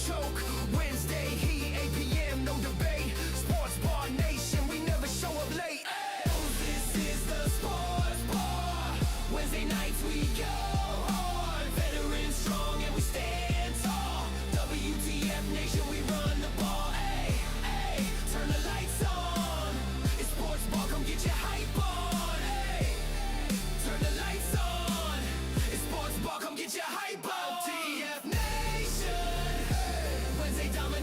choke. Wednesday heat, 8 p.m. no debate. Sports Bar Nation, we never show up late. Oh, this is the Sports Bar. Wednesday nights we go hard. Veterans strong and we stand tall. WTF Nation, we run the ball. Hey, hey, turn the lights on. It's Sports Bar, come get your hype on. Hey, turn the lights on. It's Sports Bar, come get your hype on. WTF Nation, Wednesday domination.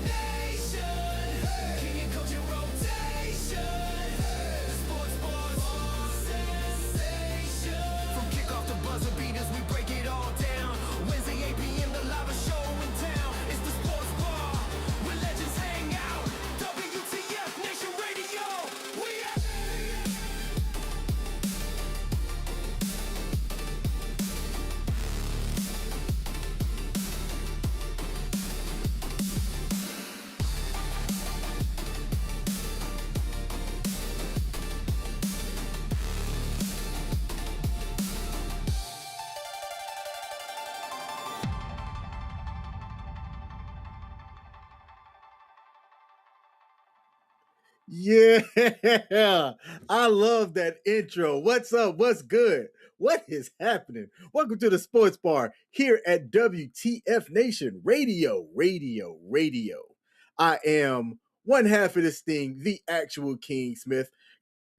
King and coach in rotation. The Sports Bar's sensation. From kickoff to buzzer beaters, we break it all down. Wednesday 8 p.m. the live show in town. It's the Sports Bar where legends hang out. WTF Nation Radio. We out. Yeah, I love that intro. What's up? What's good? What is happening? Welcome to the Sports Bar here at WTF Nation Radio. I am one half of this thing, the actual King Smith,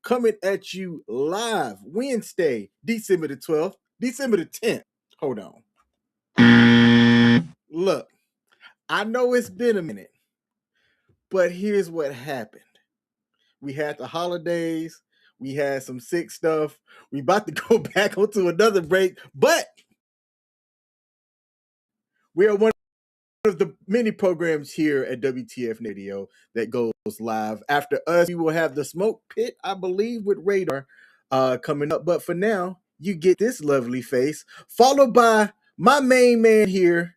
coming at you live Wednesday, December the 12th, December the 10th. Hold on. Look, I know it's been a minute, but here's what happened. We had the holidays. We had some sick stuff. We about to go back onto another break, but we are one of the many programs here at WTF Radio that goes live. After us, we will have the Smoke Pit, I believe, with Radar coming up. But for now, you get this lovely face, followed by my main man here,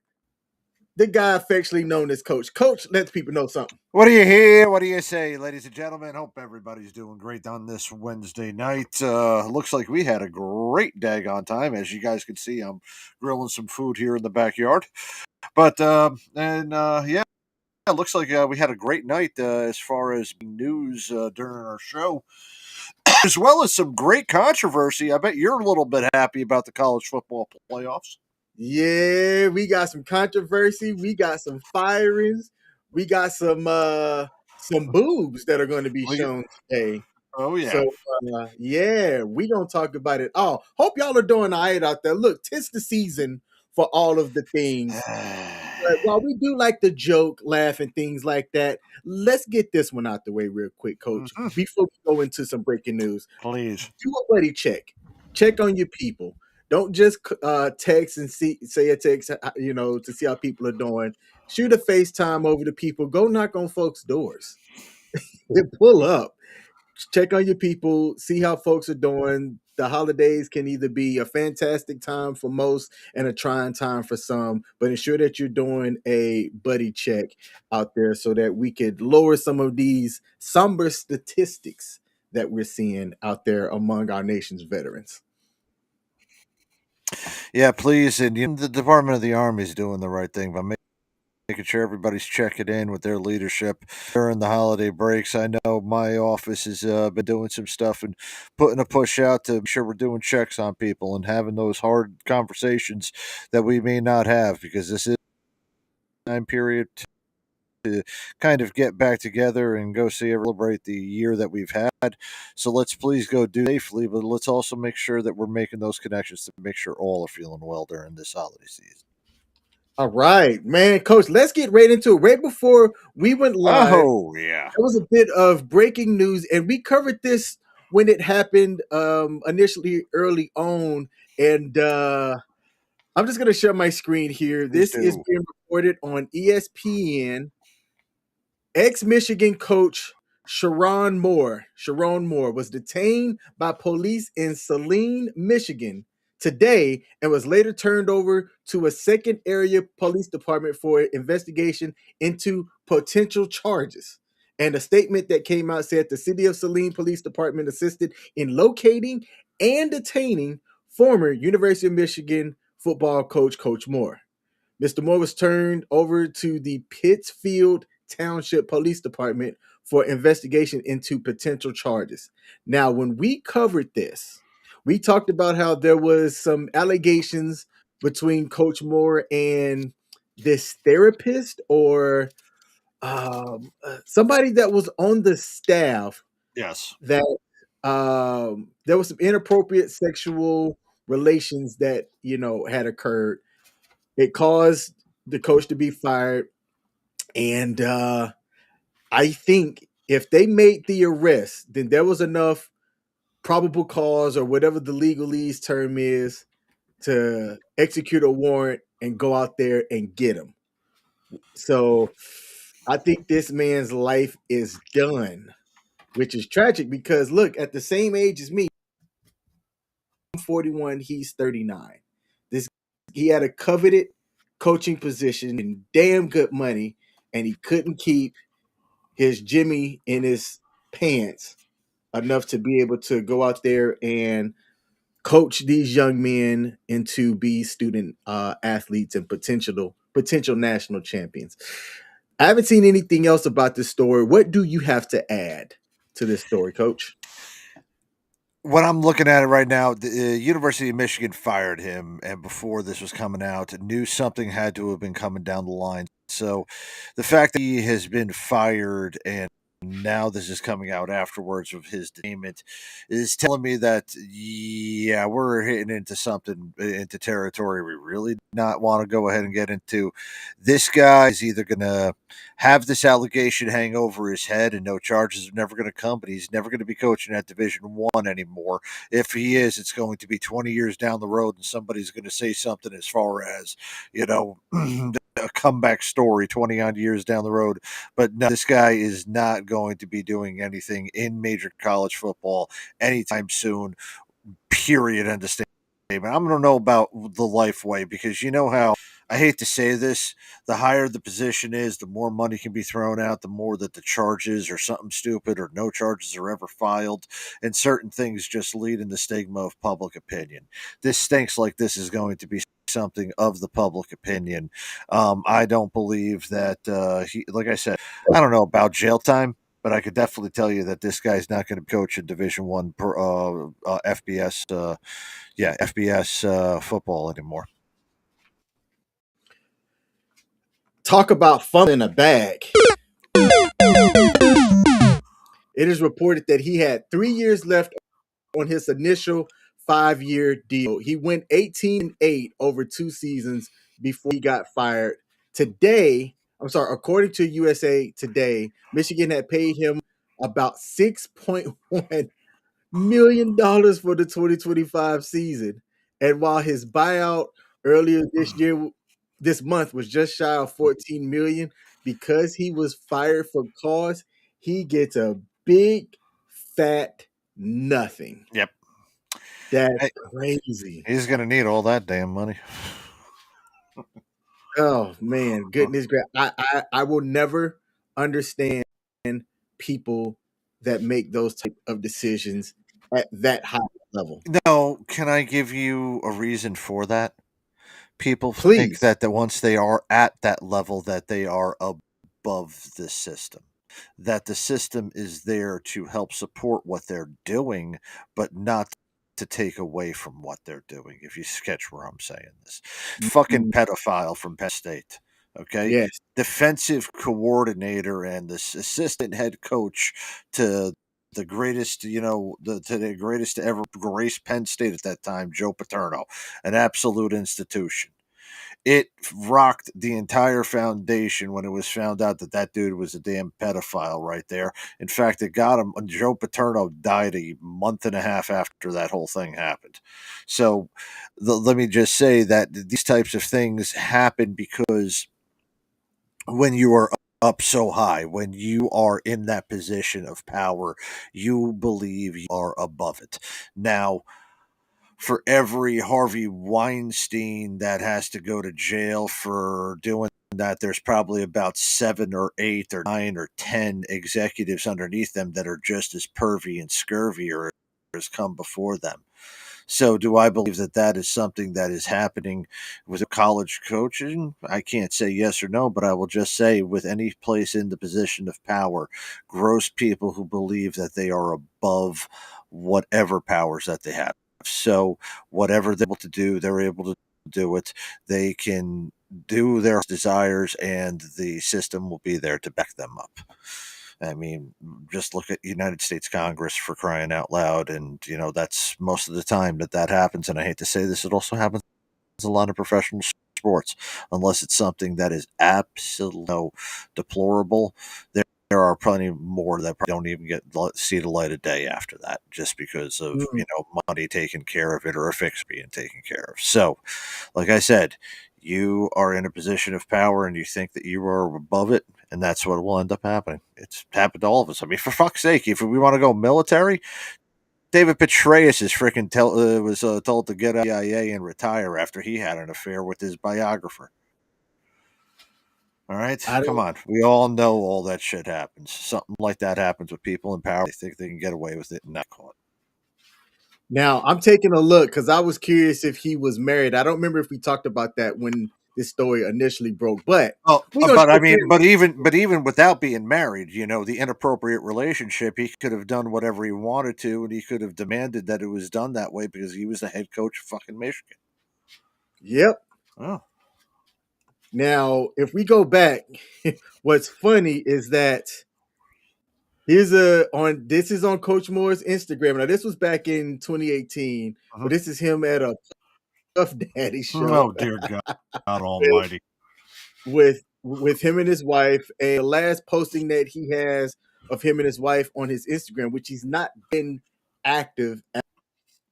the guy affectionately known as Coach. Coach lets people know something. What do you hear? What do you say, ladies and gentlemen? Hope everybody's doing great on this Wednesday night. Looks like we had a great daggone time. As you guys can see, I'm grilling some food here in the backyard. But, yeah, it looks like we had a great night as far as news during our show, as well as some great controversy. I bet you're a little bit happy about the college football playoffs. Yeah, we got some controversy. We got some firings. We got some boobs that are going to be shown today. Oh, yeah. So, yeah, we going to talk about it all. Hope y'all are doing all right out there. Look, 'tis the season for all of the things. But while we do like the joke, laugh, and things like that, let's get this one out the way real quick, Coach. Before we go into some breaking news, please do a buddy check. Check on your people. Don't just text and say a text, to see how people are doing. Shoot a FaceTime over to people. Go knock on folks' doors. Pull up. Check on your people. See how folks are doing. The holidays can either be a fantastic time for most and a trying time for some, but ensure that you're doing a buddy check out there so that we could lower some of these somber statistics that we're seeing out there among our nation's veterans. Yeah, please. And the Department of the Army is doing the right thing by making sure everybody's checking in with their leadership during the holiday breaks. I know my office has been doing some stuff and putting a push out to make sure we're doing checks on people and having those hard conversations that we may not have, because this is a time period to kind of get back together and go celebrate the year that we've had. So let's please go do safely, but let's also make sure that we're making those connections to make sure all are feeling well during this holiday season. All right, man, Coach, let's get right into it. Right before we went live, yeah, there was a bit of breaking news, and we covered this when it happened initially early on. And I'm just going to share my screen here. This is being reported on ESPN. Ex-Michigan coach Sharon Moore was detained by police in Saline, Michigan today and was later turned over to a second area police department for investigation into potential charges. And a statement that came out said the City of Saline Police Department assisted in locating and detaining former University of Michigan football coach, Coach Moore. Mr. Moore was turned over to the Pittsfield Township Police Department for investigation into potential charges. Now, when we covered this, we talked about how there was some allegations between Coach Moore and this therapist or somebody that was on the staff Yes. that there was some inappropriate sexual relations that had occurred. It caused the coach to be fired, and I think if they made the arrest, then there was enough probable cause or whatever the legalese term is to execute a warrant and go out there and get him. So I think this man's life is done, which is tragic because look, at the same age as me, I'm 41, he's 39. This He had a coveted coaching position and damn good money, and he couldn't keep his Jimmy in his pants enough to be able to go out there and coach these young men into be student athletes and potential national champions. I haven't seen anything else about this story. What do you have to add to this story, Coach? When I'm looking at it right now, the University of Michigan fired him, and before this was coming out, knew something had to have been coming down the line. So, the fact that he has been fired and now this is coming out afterwards of his detainment is telling me that yeah, we're hitting into something into territory we really not want to go ahead and get into. This guy is either going to have this allegation hang over his head and no charges are never going to come, but he's never going to be coaching at Division 1 anymore. If he is, it's going to be 20 years down the road and somebody's going to say something as far as, a comeback story 20 odd years down the road. But no, this guy is not going to be doing anything in major college football anytime soon. Period. End of statement. I'm going to know about the life way because you know how I hate to say this, the higher the position is, the more money can be thrown out, the more that the charges or something stupid or no charges are ever filed, and certain things just lead in the stigma of public opinion. This stinks like this is going to be something of the public opinion. I don't believe that like I said, I don't know about jail time, but I could definitely tell you that this guy's not going to coach in Division 1 FBS, FBS football anymore. Talk about fun in a bag. It is reported that he had 3 years left on his initial 5-year deal. He went 18-8 over 2 seasons before he got fired. According to USA Today, Michigan had paid him about $6.1 million for the 2025 season. And while his buyout earlier this month was just shy of 14 million, because he was fired for cause, he gets a big fat nothing. Yep. That's crazy. He's going to need all that damn money. Oh man, goodness gracious. I will never understand people that make those type of decisions at that high level. No, can I give you a reason for that? People think Please. that once they are at that level that they are above the system. That the system is there to help support what they're doing, but not to take away from what they're doing, if you sketch where I'm saying this. Fucking pedophile from Penn State. Okay? Yes. Defensive coordinator and this assistant head coach to the greatest, to the greatest to ever grace Penn State at that time, Joe Paterno, an absolute institution. It rocked the entire foundation when it was found out that that dude was a damn pedophile right there. In fact, it got him. Joe Paterno died a month and a half after that whole thing happened. So let me just say that these types of things happen because when you are up so high, when you are in that position of power, you believe you are above it. Now, for every Harvey Weinstein that has to go to jail for doing that, there's probably about 7 or 8 or 9 or 10 executives underneath them that are just as pervy and scurvy or has come before them. So, do I believe that that is something that is happening with college coaching? I can't say yes or no, but I will just say with any place in the position of power, gross people who believe that they are above whatever powers that they have. So, whatever they're able to do, they're able to do it. They can do their desires, and the system will be there to back them up. I mean, just look at United States Congress for crying out loud, and that's most of the time that that happens. And I hate to say this, it also happens a lot of professional sports, unless it's something that is absolutely deplorable. There are plenty more that probably don't even see the light of day after that, just because of Mm. money taking care of it or a fix being taken care of. So, like I said, you are in a position of power and you think that you are above it, and that's what will end up happening. It's happened to all of us. I mean, for fuck's sake, if we want to go military, David Petraeus is freaking was told to get out of the CIA and retire after he had an affair with his biographer. All right, I come don't. on. We all know all that shit happens. Something like that happens with people in power. They think they can get away with it and not caught. Now I'm taking a look because I was curious if he was married. I don't remember if we talked about that when this story initially broke, but Oh, we're gonna but I check mean, in. but even without being married, the inappropriate relationship, he could have done whatever he wanted to, and he could have demanded that it was done that way because he was the head coach of fucking Michigan. Yep. Oh, Now, if we go back, what's funny is that here's a on this is on Coach Moore's Instagram. Now, this was back in 2018, uh-huh. but this is him at a Puff Daddy show Oh dear God, God with Almighty! with him and his wife. And the last posting that he has of him and his wife on his Instagram, which he's not been active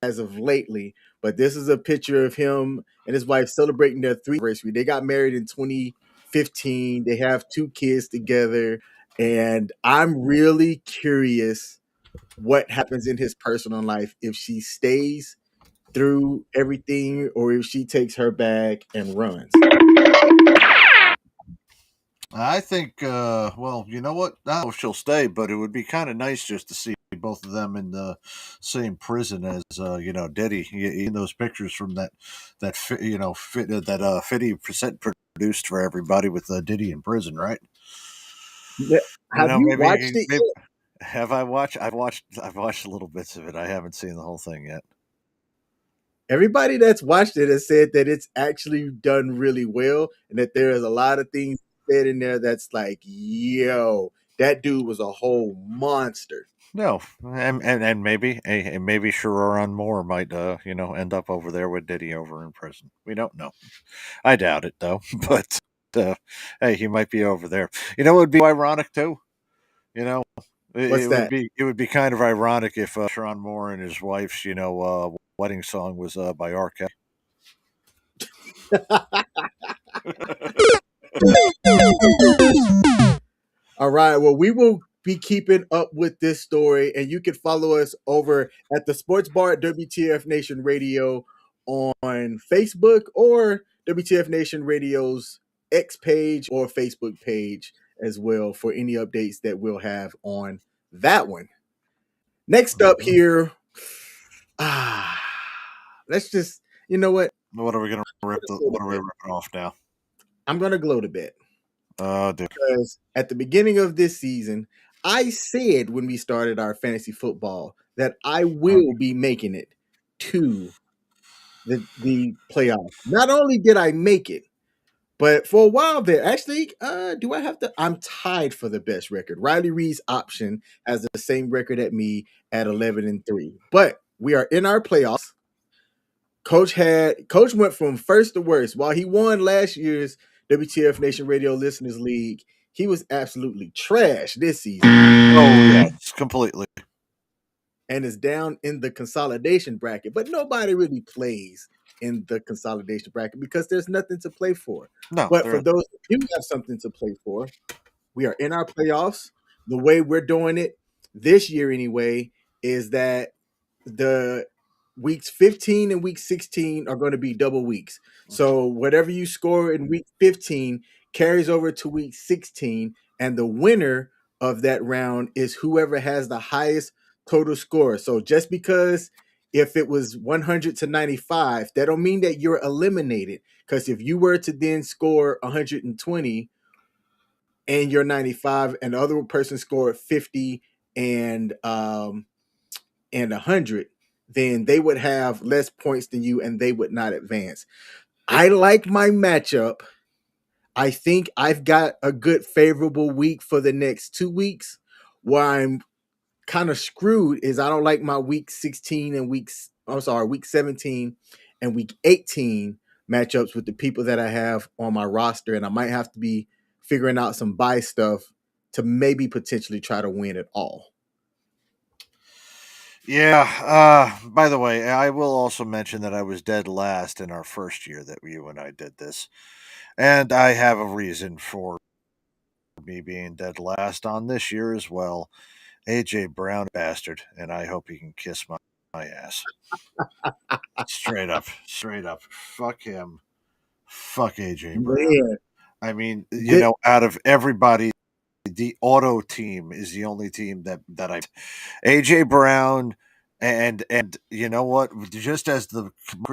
as of lately, but this is a picture of him and his wife celebrating their 3rd anniversary. They got married in 2015. They have 2 kids together, and I'm really curious what happens in his personal life if she stays through everything or if she takes her bag and runs. I think, well, you know what? I don't know if she'll stay, but it would be kind of nice just to see both of them in the same prison as, Diddy. In those pictures from that 50% produced for everybody with Diddy in prison, right? Yeah. Have you watched it Maybe yet? have I watched? I've watched little bits of it. I haven't seen the whole thing yet. Everybody that's watched it has said that it's actually done really well and that there is a lot of things said in there that's like, yo, that dude was a whole monster. No, and maybe Sharon Moore might end up over there with Diddy over in prison. We don't know. I doubt it though, but uh, hey, he might be over there. It would be ironic too. You know, What's that? it would be kind of ironic if Sharon Moore and his wife's wedding song was by R. Kelly. All right. Well, we will be keeping up with this story, and you can follow us over at the Sports Bar at WTF Nation Radio on Facebook or WTF Nation Radio's X page or Facebook page as well for any updates that we'll have on that one. Next up Mhm. here, ah, let's just, you know what? What are we gonna rip? Gloat a What are we bit. ripping off now? I'm going to gloat a bit Oh, dude. because at the beginning of this season, I said when we started our fantasy football that I will be making it to the playoffs. Not only did I make it, but for a while there, actually, do I have to? I'm tied for the best record. Riley Reed's option has the same record at me at 11-3. But we are in our playoffs. Coach went from first to worst. While he won last year's WTF Nation Radio Listeners League, he was absolutely trash this season Oh yes, completely. and is down in the consolidation bracket. But nobody really plays in the consolidation bracket because there's nothing to play for. No, But there for is. those who do have something to play for, we are in our playoffs. The way we're doing it this year, anyway, is that the weeks 15 and week 16 are going to be double weeks. So whatever you score in week 15 carries over to week 16, and the winner of that round is whoever has the highest total score. So just because if it was 100 to 95, that don't mean that you're eliminated. Because if you were to then score 120 and you're 95, and the other person scored 50 and 100, then they would have less points than you and they would not advance. I like my matchup. I think I've got a good favorable week for the next 2 weeks. Where I'm kind of screwed is I don't like my week 16 and week 17 and week 18 matchups with the people that I have on my roster, and I might have to be figuring out some buy stuff to maybe potentially try to win it all. Yeah. By the way, I will also mention that I was dead last in our first year that you and I did this, and I have a reason for me being dead last on this year as well. AJ Brown, bastard, and I hope he can kiss my ass. Straight up. Fuck him. Fuck AJ Brown. Man, I mean, thi- out of everybody, the auto team is the only team that I AJ Brown and you know what? Just as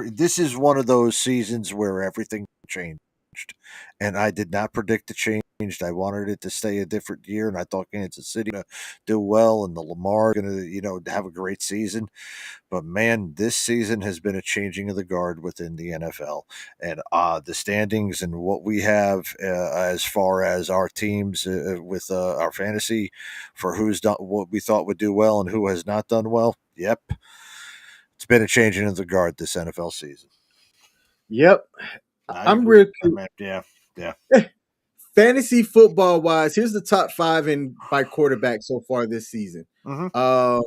this is one of those seasons where everything changed, and I did not predict the change. I wanted it to stay a different year, and I thought Kansas City going to do well, and the Lamar going to have a great season. But man, this season has been a changing of the guard within the NFL, and the standings and what we have as far as our teams with our fantasy for who's done what we thought would do well and who has not done well. Yep, it's been a changing of the guard this NFL season. yep. I I'm agree. real Yeah, yeah. fantasy football wise. Here's the top 5 in by quarterback so far this season. Mm-hmm.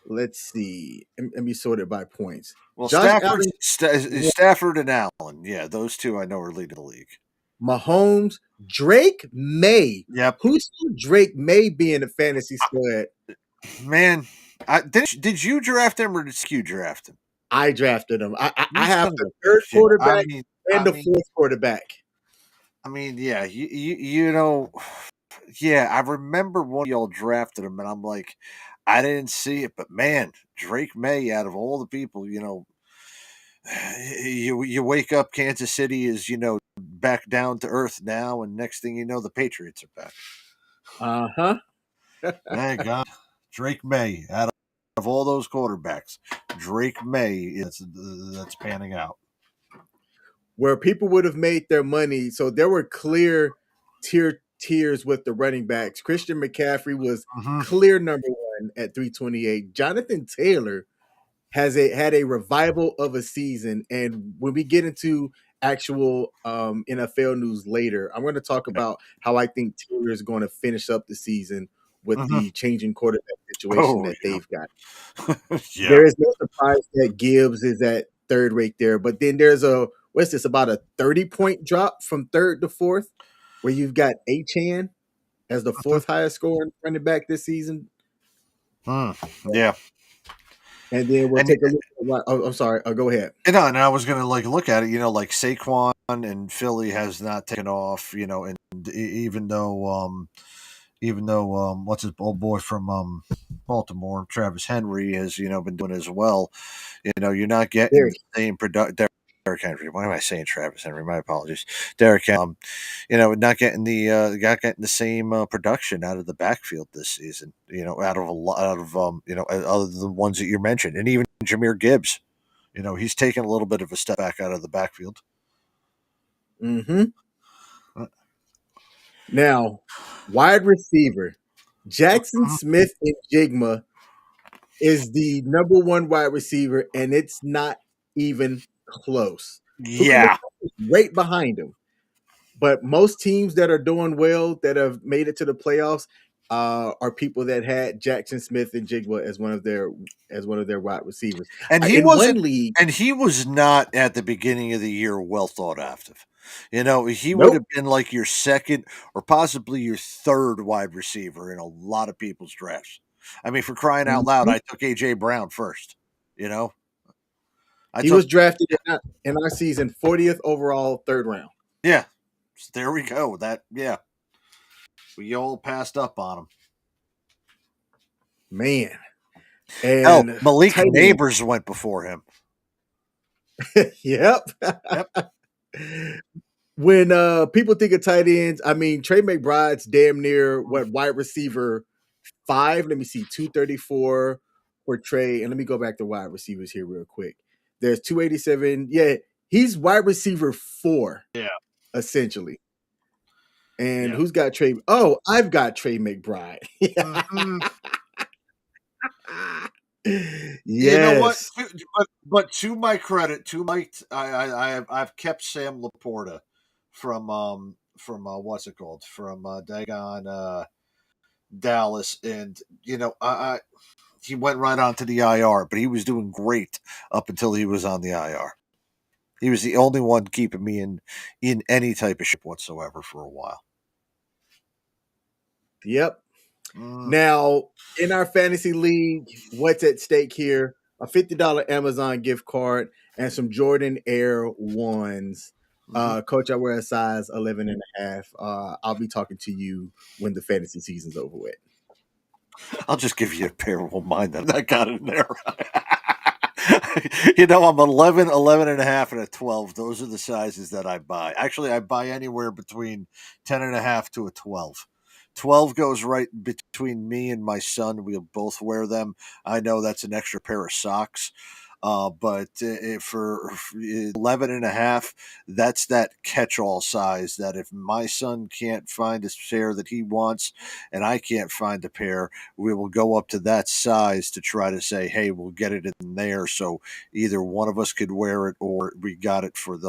Let's see. Let me sort it by points. Well, Josh Allen, Stafford and Allen. Yeah, those two I know are leading the league. Mahomes, Drake May. Yep. Who saw Drake May being a fantasy squad? Man, did you draft him or did Skew draft him? I drafted him. I You have son of the a third bitch. Yeah, quarterback and the fourth quarterback. I mean, yeah, you know, yeah, I remember one of y'all drafted him, and I'm like, I didn't see it, but man, Drake May, out of all the people, you wake up, Kansas City is back down to earth now, and next thing you know, the Patriots are back. Uh-huh. Thank God, Drake May, out of all those quarterbacks, Drake May is that's panning out. Where people would have made their money. So there were clear tiers with the running backs. Christian McCaffrey was Mm-hmm. clear number 1 at 328. Jonathan Taylor had a revival of a season, and when we get into actual NFL news later, I'm going to talk about how I think Taylor is going to finish up the season with Mm-hmm. the changing quarterback situation Oh, that they've got. yeah. There is no surprise that Gibbs is at third right there, but then there's about a 30-point drop from third to fourth, where you've got Achan as the fourth highest scoring running back this season. Yeah. And then we'll And take a look at I'm sorry. Go ahead. and I was gonna look at it, like Saquon and Philly has not taken off, and even though what's his old boy from Baltimore, Travis Henry has been doing as well. You're not getting the same product. Derrick Henry. Why am I saying Travis Henry? My apologies, Derrick. Not getting the same production out of the backfield this season. Out of a lot of other than the ones that you mentioned, and even Jahmyr Gibbs. He's taken a little bit of a step back out of the backfield. Mm-hmm. Now, wide receiver Jackson Smith and Jigma is the number 1 wide receiver, and it's not even close. Yeah. Right behind him. But most teams that are doing well, that have made it to the playoffs, are people that had Jackson Smith and Jigma as one of their wide receivers. And he In wasn't. one league, And he was not at the beginning of the year well thought after. He would nope. have been like your second or possibly your third wide receiver in a lot of people's drafts. I mean, for crying out loud, I took AJ Brown first. He was drafted in our season 40th overall, third round. Yeah, so there we go. We all passed up on him. Man, Hell, And Malik tight end. Neighbors went before him. Yep. Yep. When people think of tight ends, I mean Trey McBride's damn near what wide receiver 5. Let me see, 234 for Trey. And let me go back to wide receivers here real quick. There's 287. Yeah, he's wide receiver 4, Yeah. essentially. And Yeah. who's got Trey? Oh, I've got Trey McBride. Mhm. Yes. You know what? But to my credit, I've kept Sam Laporta from what's it called, from Dagon Dallas, and I he went right onto the IR, but he was doing great up until he was on the IR. He was the only one keeping me in any type of shape whatsoever for a while. Yep. Mm. Now, in our fantasy league, what's at stake here? A $50 Amazon gift card and some Jordan Air ones. Coach, I wear a size 11 and a half. I'll be talking to you when the fantasy season's over with. I'll just give you a pair of mine that I got in there. I'm 11, 11 and a half, and a 12. Those are the sizes that I buy. Actually, I buy anywhere between 10 and a half to a 12. 12 goes right between me and my son. We'll both wear them. I know that's an extra pair of socks. But for 11 and a half, that's that catch-all size that if my son can't find a pair that he wants and I can't find a pair, we will go up to that size to try to say, hey, we'll get it in there. So either one of us could wear it or we got it for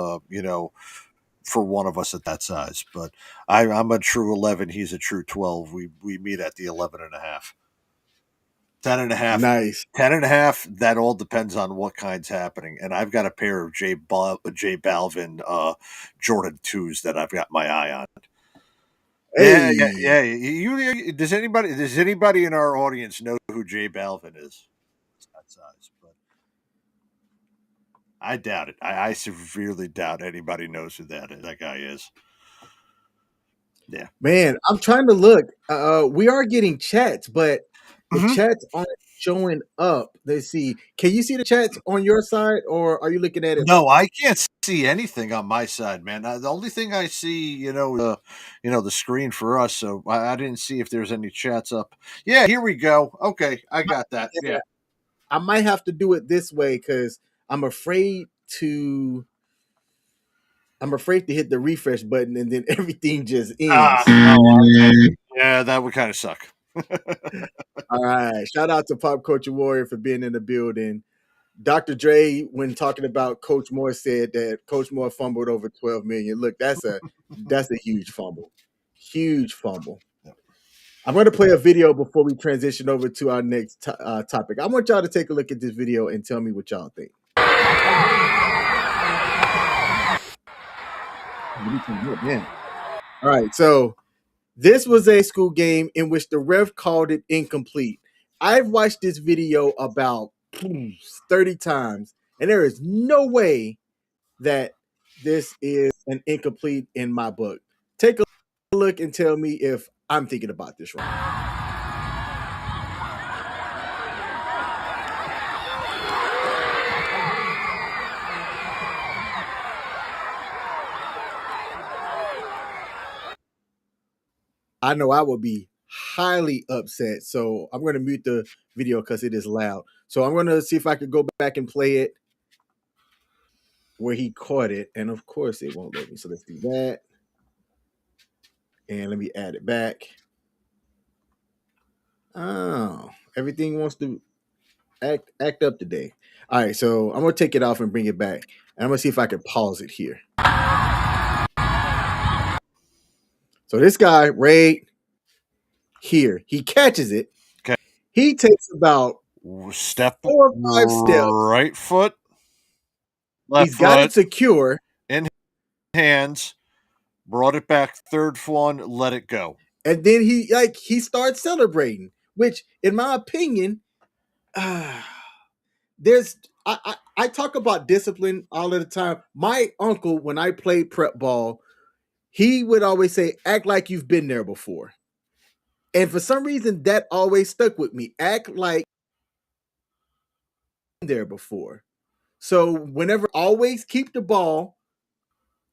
for one of us at that size. But I'm a true 11. He's a true 12. We meet at the 11 and a half. 10 and a half. Nice. 10 and a half, that all depends on what kind's happening. And I've got a pair of J Balvin Jordan 2s that I've got my eye on. Hey. Yeah. Does anybody in our audience know who J Balvin is? It's that size, but I doubt it. I severely doubt anybody knows who that guy is. Yeah. Man, I'm trying to look. We are getting chats, but the Mhm. chats aren't showing up. Let's see. Can you see the chats on your side, or are you looking at it? No, I can't see anything on my side, man. The only thing I see, the screen for us. So I didn't see if there's any chats up. Yeah, here we go. Okay, I got that. Yeah. I might have to do it this way because I'm afraid to hit the refresh button and then everything just ends. Yeah, that would kind of suck. All right. Shout out to Pop Culture Warrior for being in the building. Dr. Dre, when talking about Coach Moore, said that Coach Moore fumbled over 12 million. Look, that's a huge fumble. Huge fumble. I'm going to play a video before we transition over to our next topic. I want y'all to take a look at this video and tell me what y'all think. All right, so this was a school game in which the ref called it incomplete. I've watched this video about 30 times, and there is no way that this is an incomplete in my book. Take a look and tell me if I'm thinking about this wrong. I know I will be highly upset. So I'm going to mute the video because it is loud. So I'm going to see if I could go back and play it where he caught it. And of course it won't let me. So let's do that. And let me add it back. Oh, everything wants to act up today. All right, so I'm going to take it off and bring it back. And I'm going to see if I can pause it here. So this guy, right here, he catches it. Okay. He takes about 4 or 5 steps. Right foot. Left He's got foot, it secure. in hands, brought it back, third one, let it go. And then he starts celebrating, which in my opinion, there's I talk about discipline all of the time. My uncle, when I played prep ball, he would always say, act like you've been there before. And for some reason, that always stuck with me. Act like there before. So whenever, always keep the ball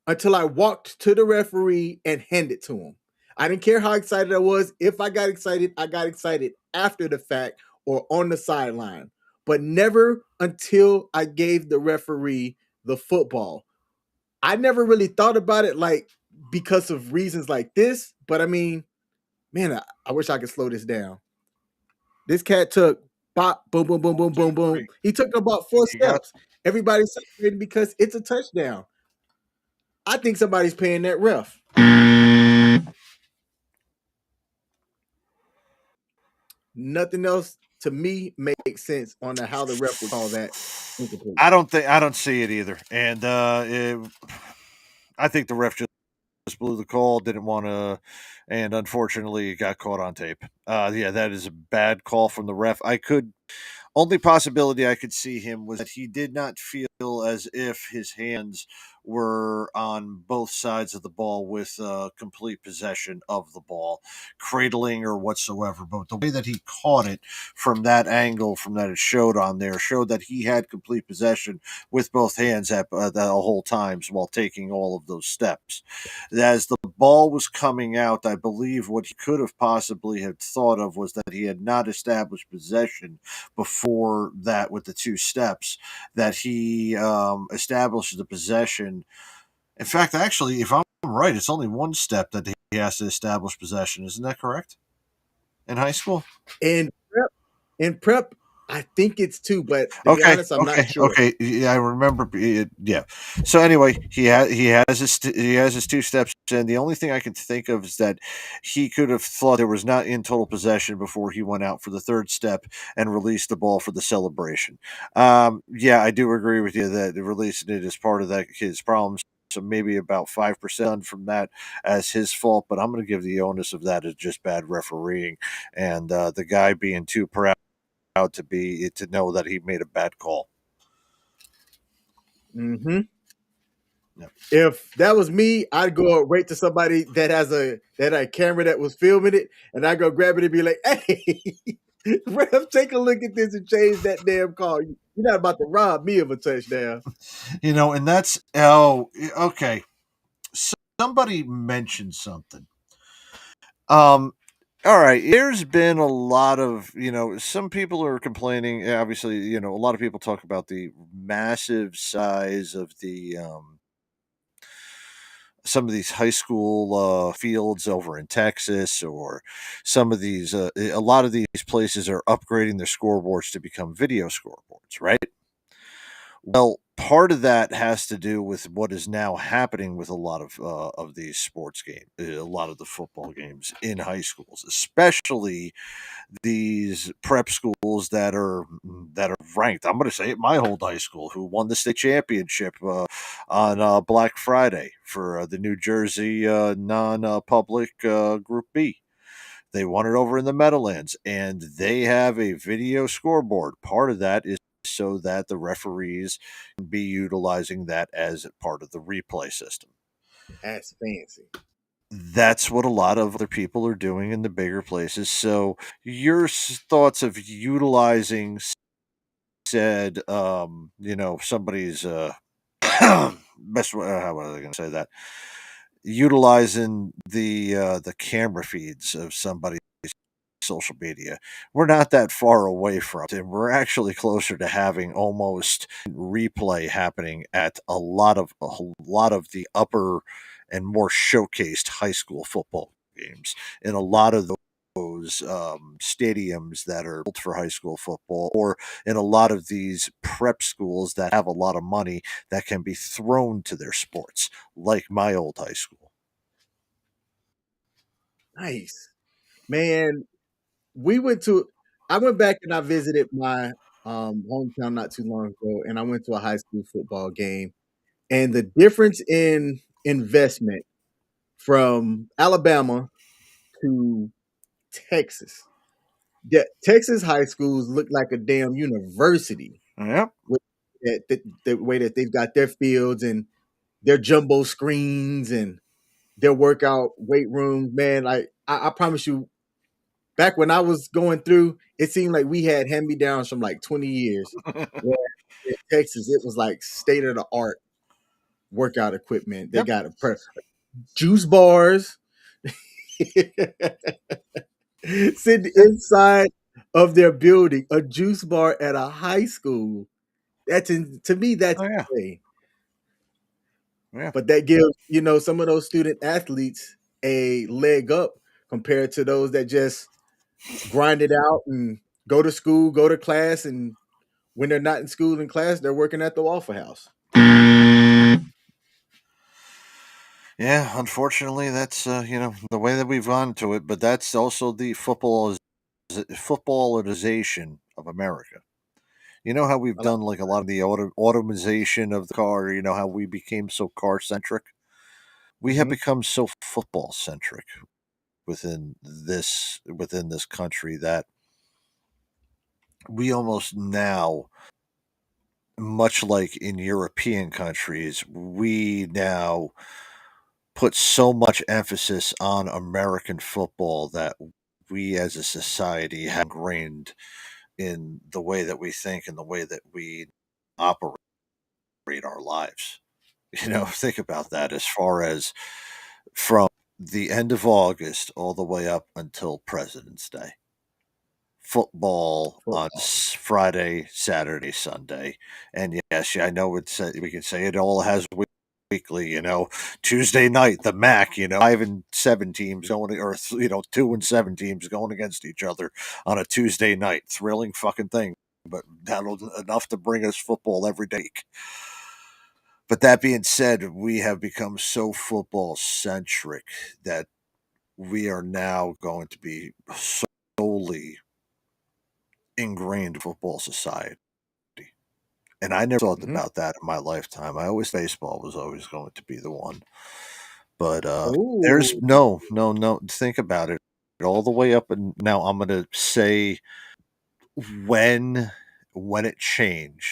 until I walked to the referee and hand it to him. I didn't care how excited I was. If I got excited after the fact or on the sideline, but never until I gave the referee the football. I never really thought about it like because of reasons like this, but I mean, man, I wish I could slow this down. This cat took bop, boom, boom, boom, boom, boom, boom. He took about 4 You got steps. Everybody's celebrating because it's a touchdown. I think somebody's paying that ref. Nothing else to me makes sense on how the ref would call that incomplete. I don't see it either, and I think the ref just blew the call, didn't want to, and unfortunately got caught on tape. Yeah, that is a bad call from the ref. Only possibility I could see him was that he did not feel as if his hands were on both sides of the ball with complete possession of the ball, cradling or whatsoever. But the way that he caught it from that angle, from that it showed on there, showed that he had complete possession with both hands at the whole times while taking all of those steps. As the ball was coming out, I believe what he could have possibly had thought of was that he had not established possession before that with the two steps, that he established the possession. In fact, actually, if I'm right, it's only one step that he has to establish possession. Isn't that correct? In high school? And in prep, I think it's 2, but to be honest, I'm not sure. Okay. Yeah, I remember. Yeah. So anyway, he has his two steps, and the only thing I can think of is that he could have thought there was not in total possession before he went out for the third step and released the ball for the celebration. Yeah, I do agree with you that releasing it is part of that his problems. So maybe about 5% from that as his fault, but I'm going to give the onus of that as just bad refereeing and the guy being too proud to know that he made a bad call. Mm-hmm. Yeah. If that was me, I'd go right to somebody that has a camera that was filming it, and I go grab it and be like, "Hey, ref, take a look at this and change that damn call. You're not about to rob me of a touchdown." And that's okay. Somebody mentioned something. All right, there's been a lot of, some people are complaining. Obviously, a lot of people talk about the massive size of the some of these high school fields over in Texas, or some of these, a lot of these places are upgrading their scoreboards to become video scoreboards, right? Well, part of that has to do with what is now happening with a lot of these sports games, a lot of the football games in high schools, especially these prep schools that are ranked. I'm going to say it, my old high school, who won the state championship on Black Friday for the New Jersey non-public Group B. They won it over in the Meadowlands, and they have a video scoreboard. Part of that is so that the referees can be utilizing that as part of the replay system. That's fancy. That's what a lot of other people are doing in the bigger places. So, your thoughts of utilizing said, somebody's best. How was I going to say that? Utilizing the camera feeds of somebody's social media. We're not that far away from it, and we're actually closer to having almost replay happening at a lot of the upper and more showcased high school football games in a lot of those stadiums that are built for high school football, or in a lot of these prep schools that have a lot of money that can be thrown to their sports, like my old high school. Nice, man. I went back and I visited my hometown not too long ago, and I went to a high school football game, and the difference in investment from Alabama to Texas. Yeah, Texas high schools look like a damn university Yep. with the way that they've got their fields and their jumbo screens and their workout weight rooms. Man, like I promise you, Back when I was going through, it seemed like we had hand me downs from like 20 years. Where in Texas, it was like state of the art workout equipment. They Yep. got juice bars sitting inside of their building, a juice bar at a high school. To me, that's Oh yeah. insane. Yeah. But that gives, some of those student athletes a leg up compared to those that just grind it out and go to school, go to class, and when they're not in school and class, they're working at the Waffle House. Yeah, unfortunately, that's the way that we've gone to it. But that's also the footballization of America. You know how we've I like, done like a lot of the automation of the car. You know how we became so car centric. We have mhm, become so football centric within this country that we almost now, much like in European countries, we now put so much emphasis on American football that we as a society have ingrained in the way that we think and the way that we operate our lives. Think about that as far as from the end of August all the way up until President's Day. Football on football. Friday, Saturday, Sunday. And yes, yeah, I know we can say it all has weekly, Tuesday night, the MAC, 5 and 7 teams going, or 2 and 7 teams going against each other on a Tuesday night. Thrilling fucking thing, but that'll enough to bring us football every day. But that being said, we have become so football centric that we are now going to be solely ingrained in football society. And I never thought Mhm. about that in my lifetime. I always baseball was always going to be the one. But there's Ooh. no. Think about it all the way up, and now I'm going to say when when it changed.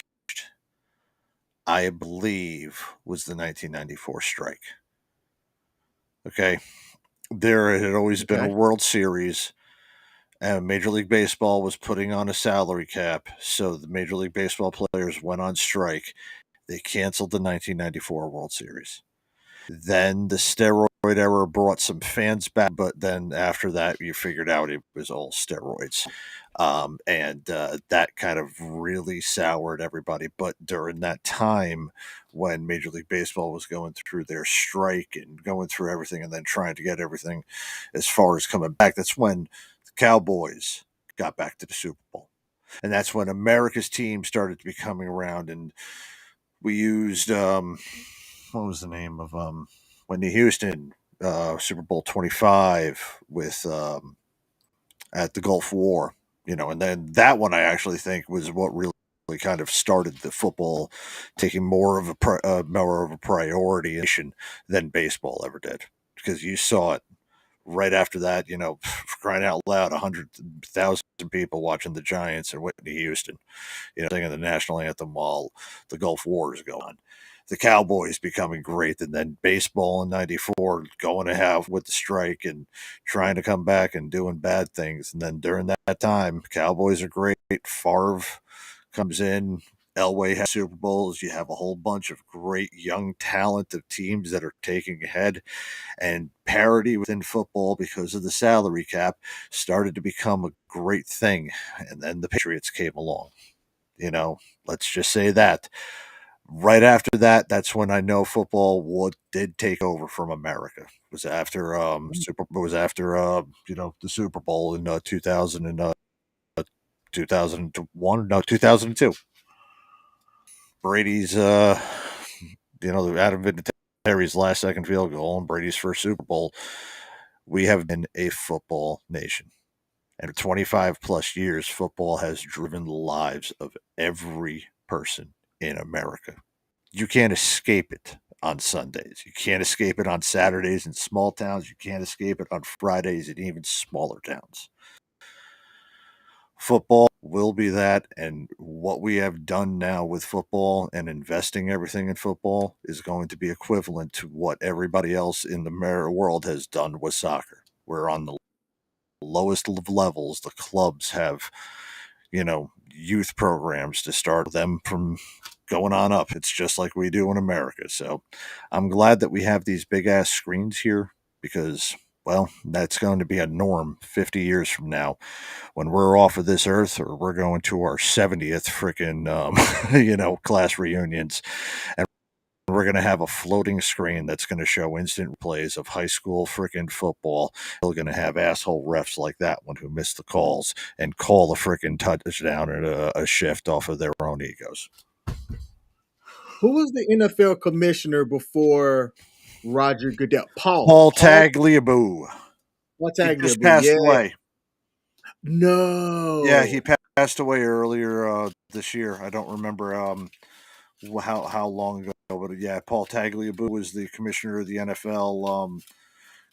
I believe was the 1994 strike. Okay, there had always been a Okay. World Series, and Major League Baseball was putting on a salary cap, so the Major League Baseball players went on strike. They canceled the 1994 World Series. Then the steroid era brought some fans back, but then after that, you figured out it was all steroids. And that kind of really soured everybody. But during that time, when Major League Baseball was going through their strike and going through everything and then trying to get everything as far as coming back, that's when the Cowboys got back to the Super Bowl. And that's when America's team started to be coming around, and we used what was the name of Whitney Houston, Super Bowl 25 with at the Gulf War, and then that one I actually think was what really kind of started the football taking more of a priority than baseball ever did, because you saw it right after that, crying out loud, 100,000 people watching the Giants and Whitney Houston, singing the national anthem while the Gulf War is going on. The Cowboys becoming great, and then baseball in '94 going to have with the strike and trying to come back and doing bad things. And then during that time, Cowboys are great. Favre comes in. Elway has Super Bowls. You have a whole bunch of great young talent of teams that are taking ahead, and parity within football because of the salary cap started to become a great thing. And then the Patriots came along. Let's just say that. Right after that, that's when I know football did take over from America. It was after the Super Bowl in 2000 and 2001, no, 2002. Brady's Adam Vinatieri's last second field goal and Brady's first Super Bowl. We have been a football nation. And 25 plus years, football has driven the lives of every person in America. You can't escape it on Sundays. You can't escape it on Saturdays in small towns. You can't escape it on Fridays in even smaller towns. Football will be that, and what we have done now with football and investing everything in football is going to be equivalent to what everybody else in the world has done with soccer. We're on the lowest of levels, the clubs have, youth programs to start them from going on up. It's just like we do in America. So I'm glad that we have these big ass screens here because, well, that's going to be a norm 50 years from now when we're off of this earth or we're going to our 70th freaking, class reunions. And we're going to have a floating screen that's going to show instant plays of high school freaking football. We're going to have asshole refs like that one who missed the calls and call a freaking touchdown and a shift off of their own egos. Who was the NFL commissioner before Roger Goodell? Paul Tagliabue. Paul He just Tagliabue. passed Yeah. away. No. Yeah, he passed away earlier this year. I don't remember how long ago, but yeah, Paul Tagliabue was the commissioner of the NFL.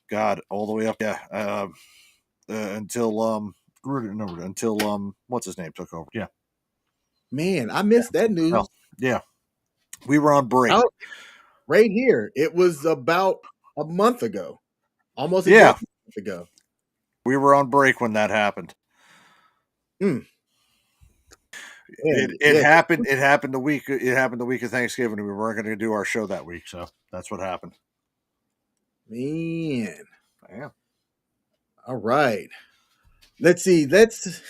God, all the way up, until what's his name took over. Yeah, Man, I missed that news. well, yeah, we were on break. Right here. It was about a month ago. Almost Yeah. exactly a month ago. We were on break when that happened. It happened. It happened the week. It happened the week of Thanksgiving. We weren't going to do our show that week, so that's what happened. Man. Yeah. All right. Let's see. Let's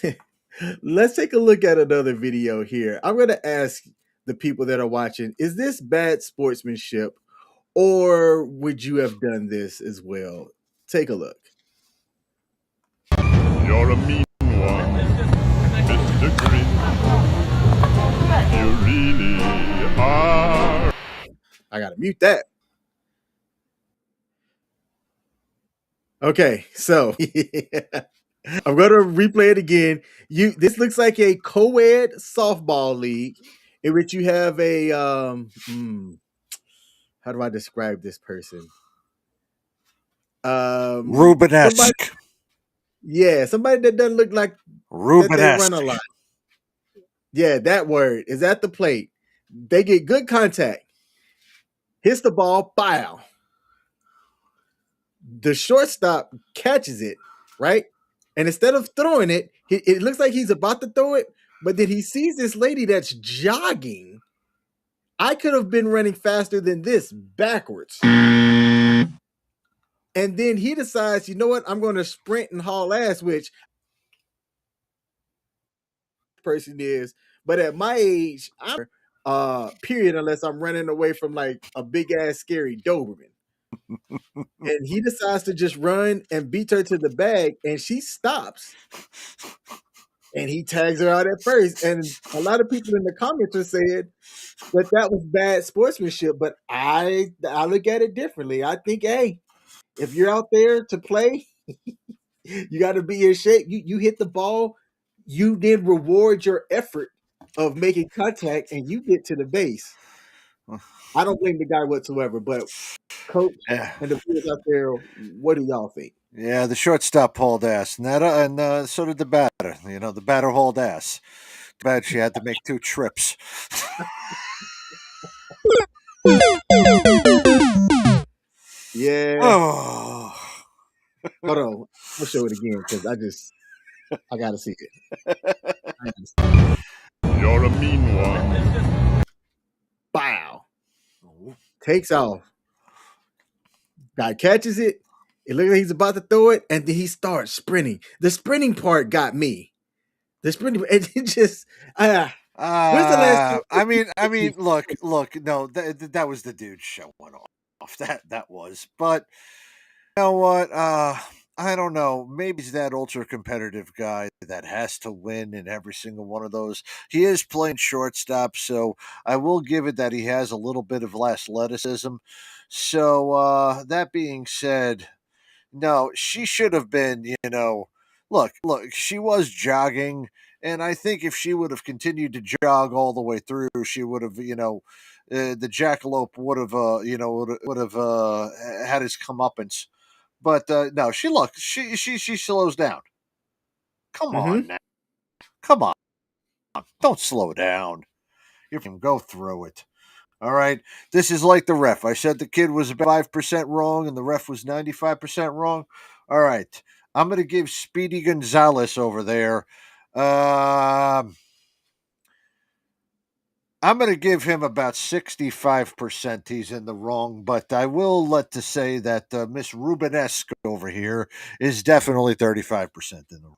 take a look at another video here. I'm going to ask the people that are watching, is this bad sportsmanship or would you have done this as well? Take a look. You're a mean one, Mr. Green. You really are. I got to mute that. Okay, so I'm going to replay it again. This looks like a co-ed softball league in which you have a how do I describe this person? Rubenesque. Somebody that doesn't look like that they run a lot. Yeah, that word is at the plate. They get good contact. Hits the ball, bow. The shortstop catches it, right? And instead of throwing it, it looks like he's about to throw it, but then he sees this lady that's jogging. I could have been running faster than this backwards. And then he decides, you know what? I'm going to sprint and haul ass, which person is. But at my age, I'm period, unless I'm running away from like a big ass scary Doberman. And he decides to just run and beat her to the bag, and she stops. And he tags her out at first. And a lot of people in the comments are saying that was bad sportsmanship, but I look at it differently. I think, hey, if you're out there to play, you got to be in shape. You hit the ball, you then reward your effort of making contact, and you get to the base. I don't blame the guy whatsoever, but coach and the players out there, what do y'all think? Yeah, the shortstop hauled ass, and so did the batter. The batter hauled ass. Too bad she had to make 2 trips. Yeah. Oh. Hold on. I'll show it again because I got to see it. You're a mean one. Bow. Takes off. Guy catches it. It looks like he's about to throw it, and then he starts sprinting. The sprinting part got me. The sprinting, and it just, when's the last time? I mean, look, no, that was the dude showing off. That was, but you know what? I don't know. Maybe he's that ultra competitive guy that has to win in every single one of those. He is playing shortstop, so I will give it that he has a little bit of athleticism. So that being said, no, she should have been, look, she was jogging, and I think if she would have continued to jog all the way through, she would have, the jackalope would have had his comeuppance. But no, she slows down. Come on now. Come on. Don't slow down. You can go through it. All right. This is like the ref. I said the kid was about 5% wrong and the ref was 95% wrong. All right. I'm going to give Speedy Gonzalez over there. I'm going to give him about 65% he's in the wrong, but I will let to say that Miss Rubenesque over here is definitely 35% in the wrong.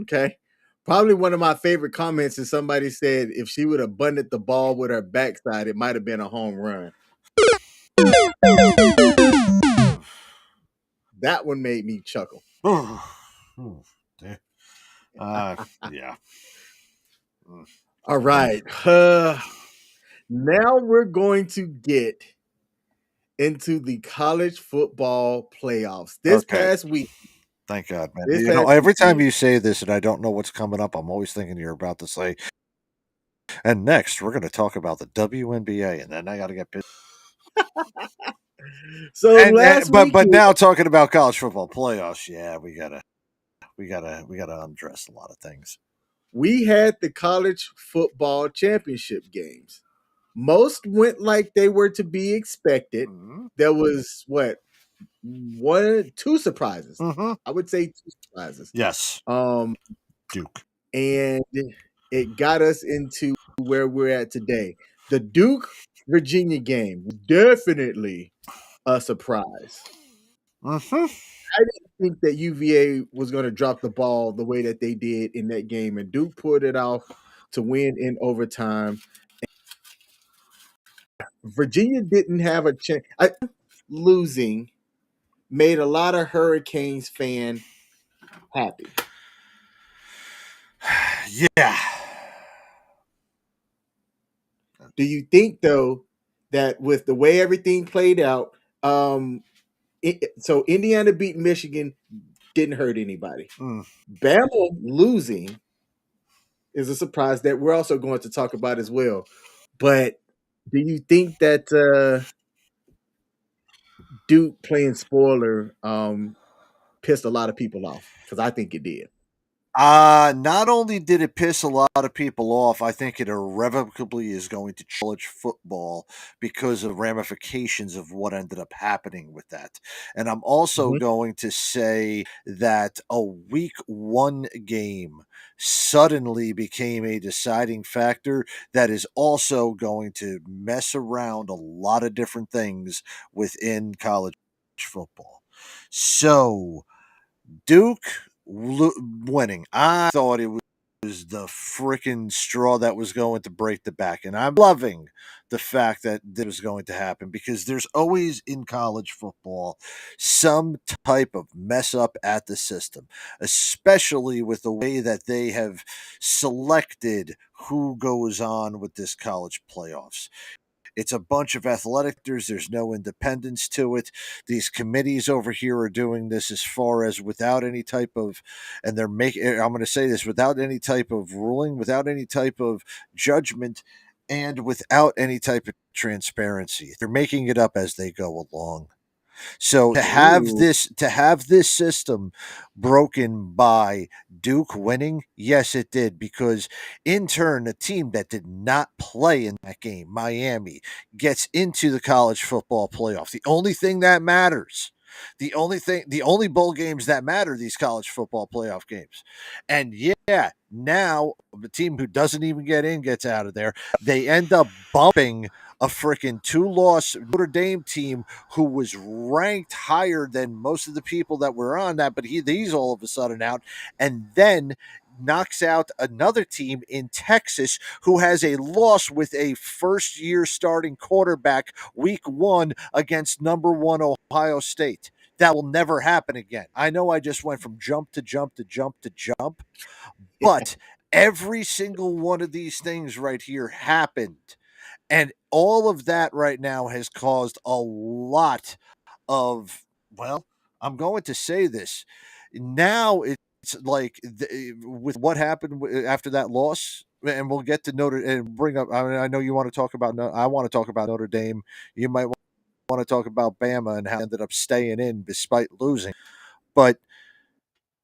Okay. Probably one of my favorite comments is somebody said if she would have bunted the ball with her backside, it might have been a home run. That one made me chuckle. Yeah. All right. Now we're going to get into the college football playoffs. This Okay. past week. Thank God, man. This You know, past every time weekend, you say this and I don't know what's coming up, I'm always thinking you're about to say, and next we're going to talk about the WNBA, and then I got to get pissed. So And last but weekend, now talking about college football playoffs, yeah, we gotta undress a lot of things. we had the college football championship games. Most went like they were to be expected. Mm-hmm. There was two surprises. Mm-hmm. I would say two surprises. Yes, Duke. And it got us into where we're at today. The Duke Virginia game was definitely a surprise. Mm-hmm. I didn't think that UVA was going to drop the ball the way that they did in that game, and Duke pulled it off to win in overtime. Virginia didn't have a chance. Losing made a lot of Hurricanes fan happy. Yeah. Do you think though that with the way everything played out, so Indiana beat Michigan didn't hurt anybody. Bama losing is a surprise that we're also going to talk about as well. But do you think that Duke playing spoiler pissed a lot of people off? Because I think it did. Not only did it piss a lot of people off, I think it irrevocably is going to college football because of ramifications of what ended up happening with that. And I'm also Mhm. going to say that a week one game suddenly became a deciding factor that is also going to mess around a lot of different things within college football. So, Duke winning. I thought it was the freaking straw that was going to break the back. And I'm loving the fact that this was going to happen because there's always in college football some type of mess up at the system, especially with the way that they have selected who goes on with this college playoffs. It's a bunch of athletic directors. There's no independence to it. These committees over here are doing this as far as without any type of, and they're making, I'm going to say this, without any type of ruling, without any type of judgment, and without any type of transparency. They're making it up as they go along. So Ooh. to have this system broken by Duke winning, yes, it did, because in turn, a team that did not play in that game, Miami, gets into the college football playoff. The only thing that matters. The only bowl games that matter, these college football playoff games. And yeah, now the team who doesn't even get in gets out of there. They end up bumping a freaking 2-loss Notre Dame team who was ranked higher than most of the people that were on that, but he's all of a sudden out, and then knocks out another team in Texas who has a loss with a first-year starting quarterback week one against number one Ohio State. That will never happen again. I know I just went from jump to jump to jump to jump, but every single one of these things right here happened. And all of that right now has caused a lot of, well, I'm going to say this. Now it's like with what happened after that loss, and we'll get to Notre and bring up. I mean, I know you want to talk about. I want to talk about Notre Dame. You might want to talk about Bama and how they ended up staying in despite losing, but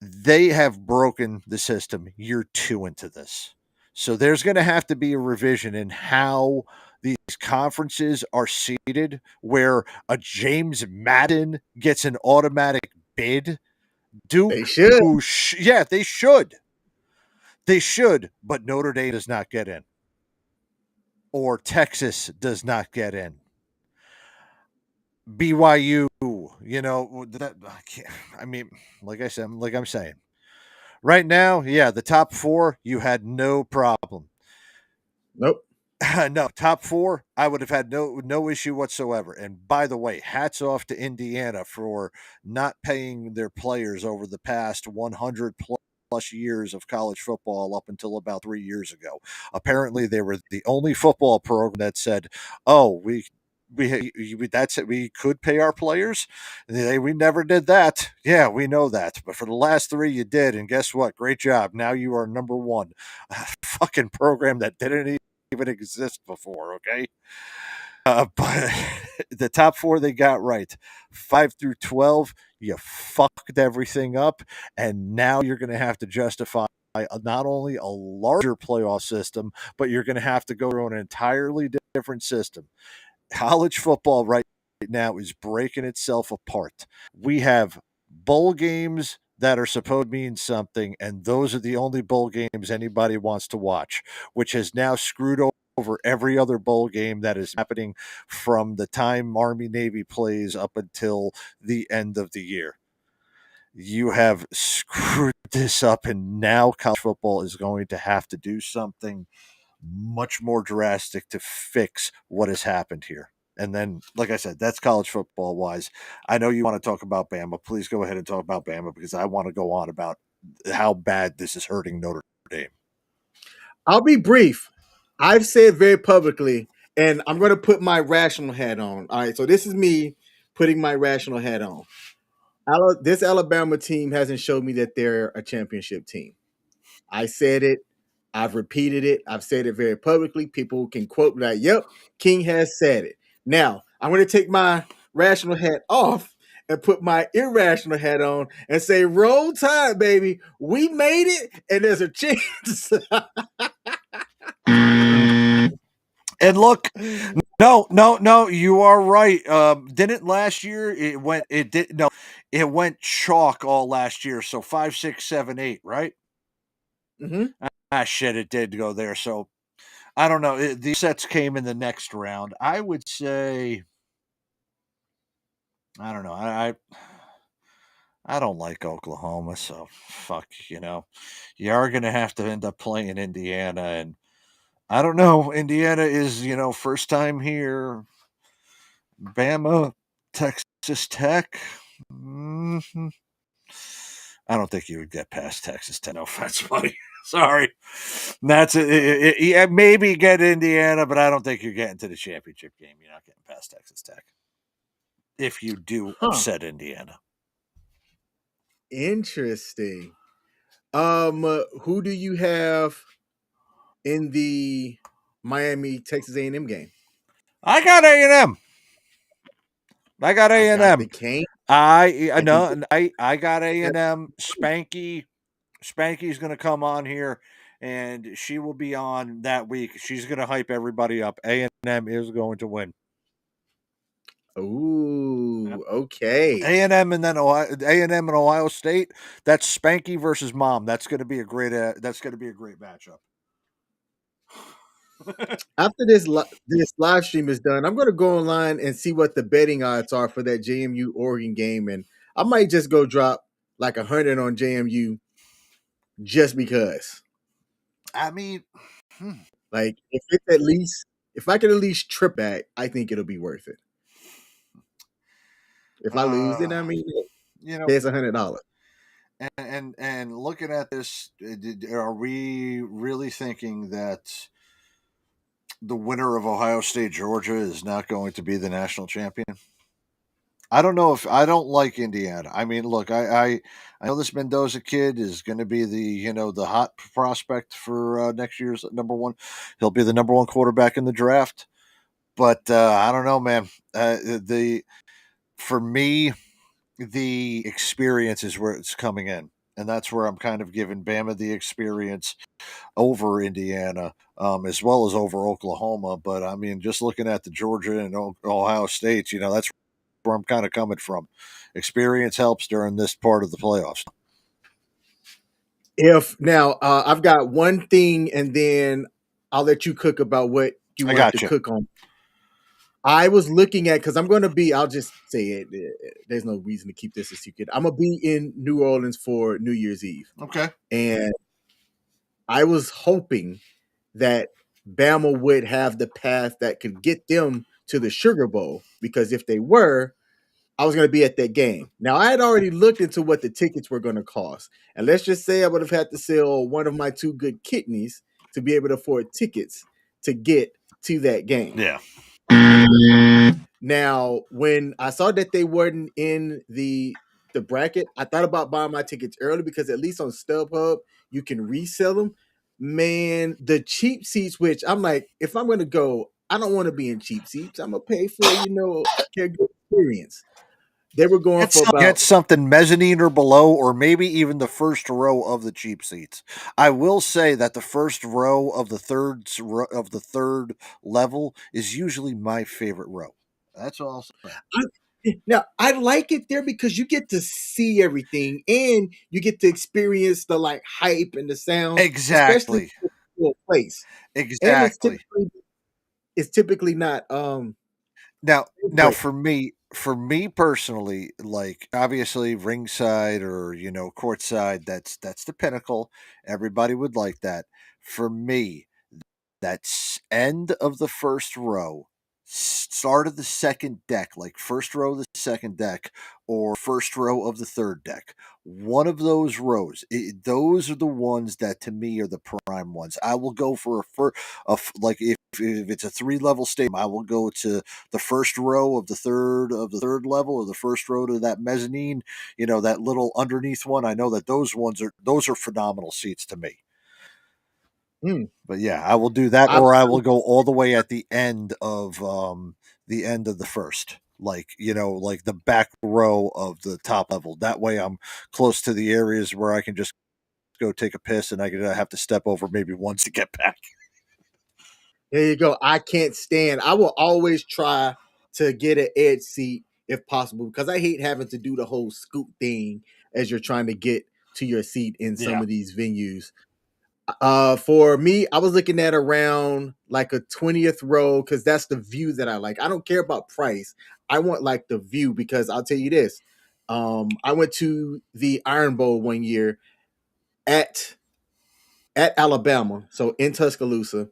they have broken the system year two into this. So there's going to have to be a revision in how these conferences are seated, where a James Madden gets an automatic bid Duke. They should. Yeah, they should. They should, but Notre Dame does not get in, or Texas does not get in. BYU, I mean, like I'm saying, right now, yeah, the top four, you had no problem. Nope. No, top four, I would have had no issue whatsoever. And by the way, hats off to Indiana for not paying their players over the past 100 plus years of college football up until about 3 years ago. Apparently, they were the only football program that said, "Oh, that's it. We could pay our players. We never did that. Yeah, we know that. But for the last three, you did. And guess what? Great job. Now you are number one." Fucking program that didn't even exist before. Okay. But the top four they got right. 5 through 12, you fucked everything up. And now you're going to have to justify not only a larger playoff system, but you're going to have to go through an entirely different system. College football right now is breaking itself apart. We have bowl games that are supposed to mean something, and those are the only bowl games anybody wants to watch, which has now screwed over every other bowl game that is happening from the time Army Navy plays up until the end of the year. You have screwed this up, and now college football is going to have to do something much more drastic to fix what has happened here. And then, like I said, that's college football wise. I know you want to talk about Bama. Please go ahead and talk about Bama, because I want to go on about how bad this is hurting Notre Dame. I'll be brief. I've said very publicly, and I'm going to put my rational hat on. All right, so this is me putting my rational hat on. This Alabama team hasn't showed me that they're a championship team. I said it. I've repeated it. I've said it very publicly. People can quote me like, "Yep, King has said it." Now, I'm going to take my rational hat off and put my irrational hat on and say, "Roll Tide, baby. We made it, and there's a chance." And look, no, you are right. Didn't last year it went chalk all last year. So 5, 6, 7, 8, right? Mm-hmm. Shit, it did go there. So I don't know. The sets came in the next round. I would say, I don't know. I don't like Oklahoma, so fuck. You are going to have to end up playing Indiana, and I don't know. Indiana is first time here. Bama, Texas Tech. Mm-hmm. I don't think you would get past Texas Tech. No offense, buddy. Sorry. That's it. Maybe get Indiana, but I don't think you're getting to the championship game. You're not getting past Texas Tech. If you do upset Indiana. Interesting. Who do you have in the Miami Texas A&M game? I got A&M. I got A&M. I got A&M. Spanky's going to come on here, and she will be on that week. She's going to hype everybody up. A&M is going to win. Ooh, okay. A&M and then A&M and Ohio State. That's Spanky versus Mom. That's going to be a great. Matchup. After this live stream is done, I'm going to go online and see what the betting odds are for that JMU Oregon game, and I might just go drop like 100 on JMU just because. I mean, like if I can at least trip back, I think it'll be worth it. If I lose, then it's $100. And looking at this, are we really thinking that the winner of Ohio State Georgia is not going to be the national champion? I don't know if I don't like Indiana. I mean, look, I know this Mendoza kid is going to be the hot prospect for next year's number one. He'll be the number one quarterback in the draft. But I don't know, man. For me, the experience is where it's coming in. And that's where I'm kind of giving Bama the experience over Indiana, as well as over Oklahoma. But I mean, just looking at the Georgia and Ohio States, that's where I'm kind of coming from. Experience helps during this part of the playoffs. If now I've got one thing, and then I'll let you cook about what you I wanted to got you. cook on. I was looking at, because I'm going to be, I'll just say it. There's no reason to keep this a secret. I'm going to be in New Orleans for New Year's Eve. Okay. And I was hoping that Bama would have the path that could get them to the Sugar Bowl, because if they were, I was going to be at that game. Now, I had already looked into what the tickets were going to cost. And let's just say I would have had to sell one of my two good kidneys to be able to afford tickets to get to that game. Yeah. Now, when I saw that they weren't in the bracket, I thought about buying my tickets early, because at least on StubHub, you can resell them. Man, the cheap seats, which I'm like, if I'm going to go, I don't want to be in cheap seats. I'm going to pay for, a good experience. They were going for Get about, something mezzanine or below, or maybe even the first row of the cheap seats. I will say that the first row of the third level is usually my favorite row. That's all I'll say. now I like it there because you get to see everything, and you get to experience the like hype and the sound, especially Exactly. for a place. And Exactly. it's typically not Now break. for me personally, like obviously ringside or courtside, that's the pinnacle. Everybody would like that. For me, that's end of the first row, start of the second deck, like first row of the second deck, or first row of the third deck. One of those rows, those are the ones that to me are the prime ones. I will go like if it's a 3-level stadium, I will go to the first row of the third level, or the first row to that mezzanine. That little underneath one. I know that those are phenomenal seats to me. Mm. But yeah, I will do that, I, or I will go all the way at the end of the first, like like the back row of the top level. That way, I'm close to the areas where I can just go take a piss, and I have to step over maybe once to get back. there you go. I can't stand. I will always try to get an edge seat if possible, because I hate having to do the whole scoot thing as you're trying to get to your seat in some Yeah. of these venues. For me, I was looking at around like a 20th row, because that's the view that I like. I don't care about price. I want like the view, because I'll tell you this. I went to the Iron Bowl one year at Alabama, so in Tuscaloosa,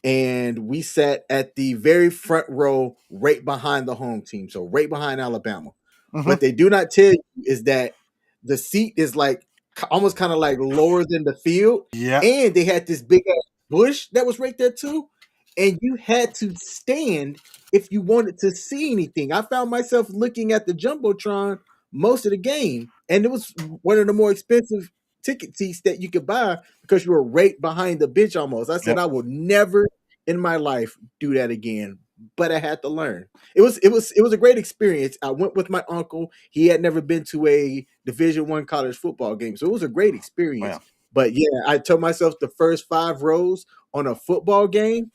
and we sat at the very front row, right behind the home team, so right behind Alabama. Mm-hmm. What they do not tell you is that the seat is like almost kind of like lower than the field, Yeah. and they had this big ass bush that was right there too, and you had to stand if you wanted to see anything. I found myself looking at the jumbotron most of the game, and it was one of the more expensive ticket seats that you could buy, because you were right behind the bench almost. I said, Yep. I will never in my life do that again, but I had to learn. It was a great experience. I went with my uncle. He had never been to a Division I college football game, so it was a great experience. Wow. But yeah, I told myself the first 5 rows on a football game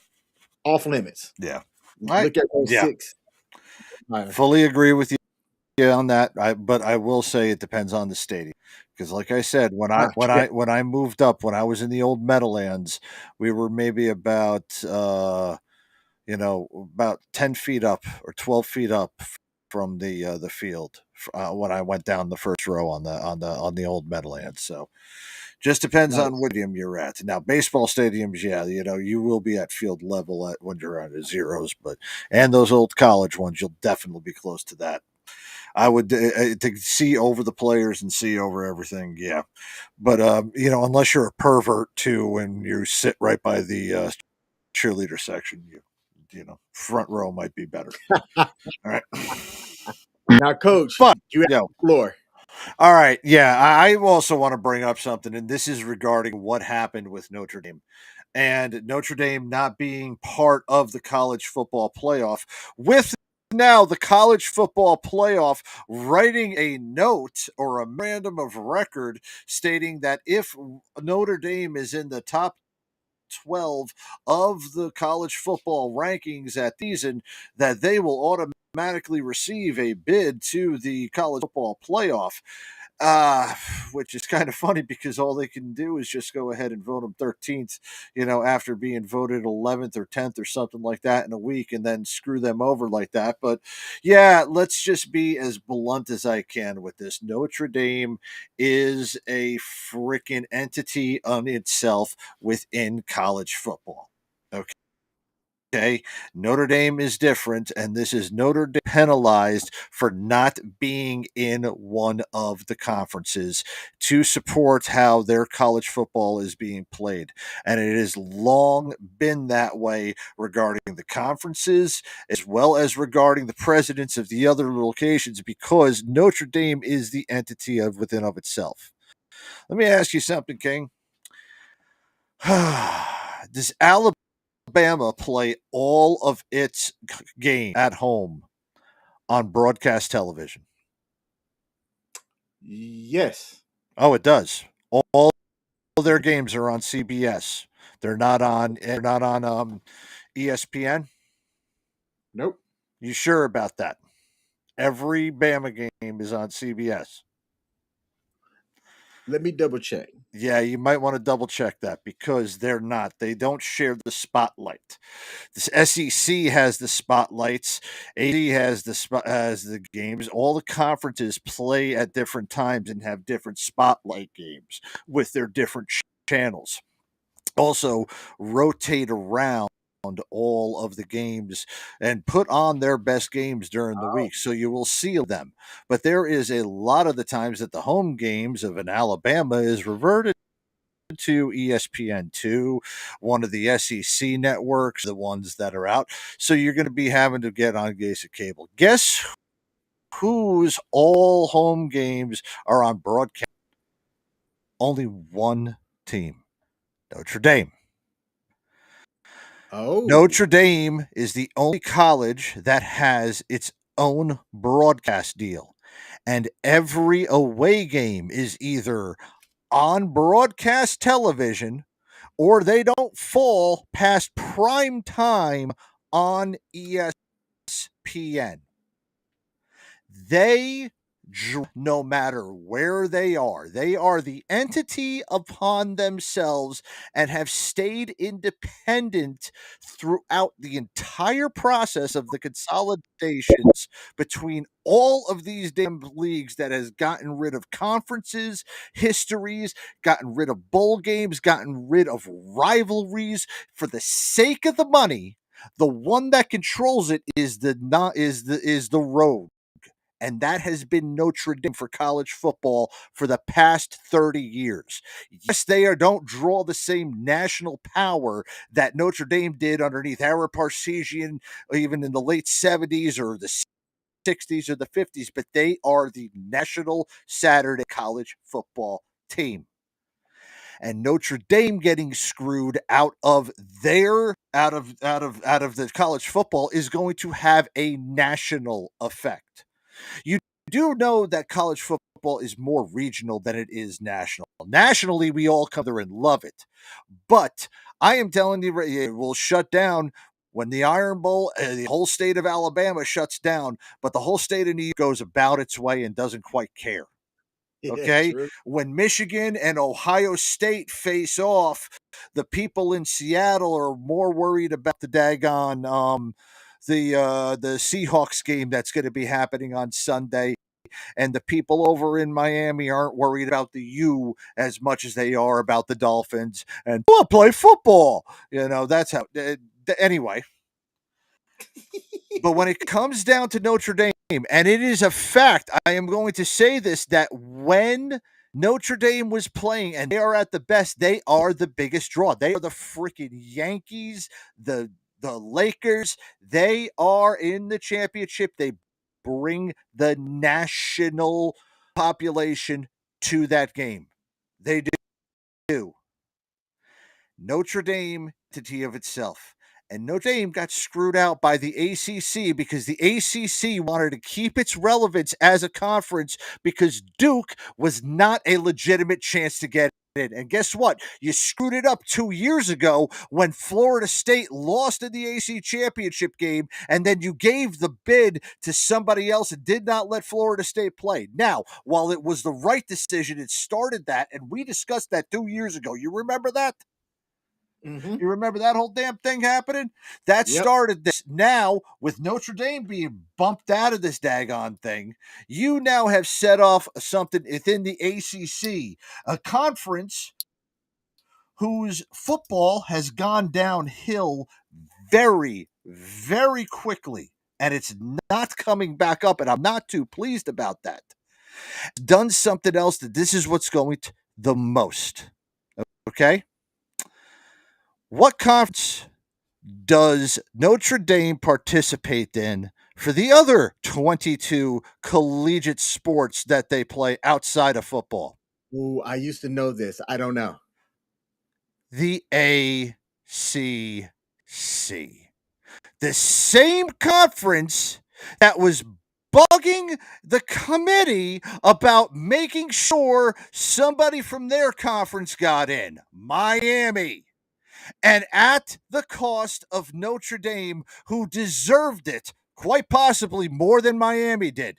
off limits. Yeah. Look at those Yeah. 6. Fully agree with you on that. But I will say it depends on the stadium, because, like I said, Yeah. when I moved up, when I was in the old Meadowlands, we were maybe about about 10 feet up or 12 feet up from the field when I went down the first row on the old Meadowlands. So just depends on Nice. what stadium you're at. Now, baseball stadiums, yeah, you will be at field level when you're on the zeros, and those old college ones, you'll definitely be close to that. I would to see over the players and see over everything, yeah. But unless you're a pervert too, and you sit right by the cheerleader section, front row might be better. All right, Now, coach, but you have the floor. all right, yeah. I also want to bring up something, and this is regarding what happened with Notre Dame. And Notre Dame not being part of the college football playoff, with now the college football playoff writing a note or a memorandum of record stating that if Notre Dame is in the top 12 of the college football rankings at season, that they will automatically receive a bid to the college football playoff. Which is kind of funny because all they can do is just go ahead and vote them 13th, after being voted 11th or 10th or something like that in a week, and then screw them over like that. But yeah, let's just be as blunt as I can with this. Notre Dame is a freaking entity on itself within college football. Okay, Notre Dame is different, and this is Notre Dame penalized for not being in one of the conferences to support how their college football is being played. And it has long been that way regarding the conferences as well as regarding the presidents of the other locations, because Notre Dame is the entity of within of itself. Let me ask you something, King. Does Alabama play all of its games at home on broadcast television? Yes. Oh, it does. All their games are on CBS. They're not on ESPN. Nope. You sure about that? Every Bama game is on CBS. Let me double check. Yeah, you might want to double check that because they're not. They don't share the spotlight. The SEC has the spotlights. AD has the games. All the conferences play at different times and have different spotlight games with their different channels. Also, rotate around all of the games and put on their best games during the week, so you will see them. But there is a lot of the times that the home games of an Alabama is reverted to ESPN2, one of the SEC networks, the ones that are out. So you're going to be having to get on basic cable. Guess whose all home games are on broadcast? Only one team, Notre Dame. Oh. Notre Dame is the only college that has its own broadcast deal. And every away game is either on broadcast television or they don't fall past prime time on ESPN. No matter where they are the entity upon themselves and have stayed independent throughout the entire process of the consolidations between all of these damn leagues that has gotten rid of conferences, histories, gotten rid of bowl games, gotten rid of rivalries for the sake of the money. The one that controls it is the road. And that has been Notre Dame for college football for the past 30 years. Yes, they don't draw the same national power that Notre Dame did underneath Ara Parseghian, even in the late 70s or the 60s or the 50s, but they are the national Saturday college football team. And Notre Dame getting screwed out of the college football is going to have a national effect. You do know that college football is more regional than it is national. Nationally, we all come there and love it. But I am telling you, it will shut down when the Iron Bowl, the whole state of Alabama shuts down, but the whole state of New York goes about its way and doesn't quite care. Okay? True. When Michigan and Ohio State face off, the people in Seattle are more worried about the daggone the Seahawks game that's going to be happening on Sunday, and the people over in Miami aren't worried about the U as much as they are about the Dolphins. And we'll play football. That's how. Anyway. But when it comes down to Notre Dame, and it is a fact, I am going to say this, that when Notre Dame was playing and they are at the best, they are the biggest draw. They are the freaking Yankees, the Lakers. They are in the championship. They bring the national population to that game. They do. Notre Dame, entity of itself. And Notre Dame got screwed out by the ACC because the ACC wanted to keep its relevance as a conference because Duke was not a legitimate chance to get in. And guess what? You screwed it up 2 years ago when Florida State lost in the AC championship game, and then you gave the bid to somebody else and did not let Florida State play. Now, while it was the right decision, it started that, and we discussed that 2 years ago. You remember that? Mm-hmm. You remember that whole damn thing happening? That Yep. started this. Now, with Notre Dame being bumped out of this daggone thing, you now have set off something within the ACC, a conference whose football has gone downhill very, very quickly. And it's not coming back up. And I'm not too pleased about that. Done something else that this is what's going to the most. Okay? What conference does Notre Dame participate in for the other 22 collegiate sports that they play outside of football? Ooh, I used to know this. I don't know. The ACC. The same conference that was bugging the committee about making sure somebody from their conference got in. Miami. And at the cost of Notre Dame, who deserved it quite possibly more than Miami did.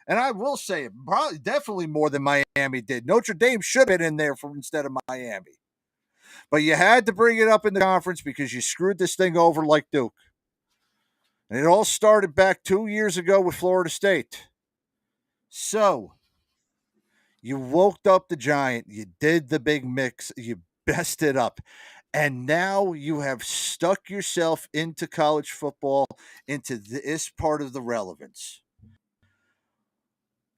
And I will say it, probably definitely more than Miami did. Notre Dame should have been in there instead of Miami. But you had to bring it up in the conference because you screwed this thing over like Duke. And it all started back 2 years ago with Florida State. So, you woke up the giant. You did the big mix. You messed it up. And now you have stuck yourself into college football, into this part of the relevance.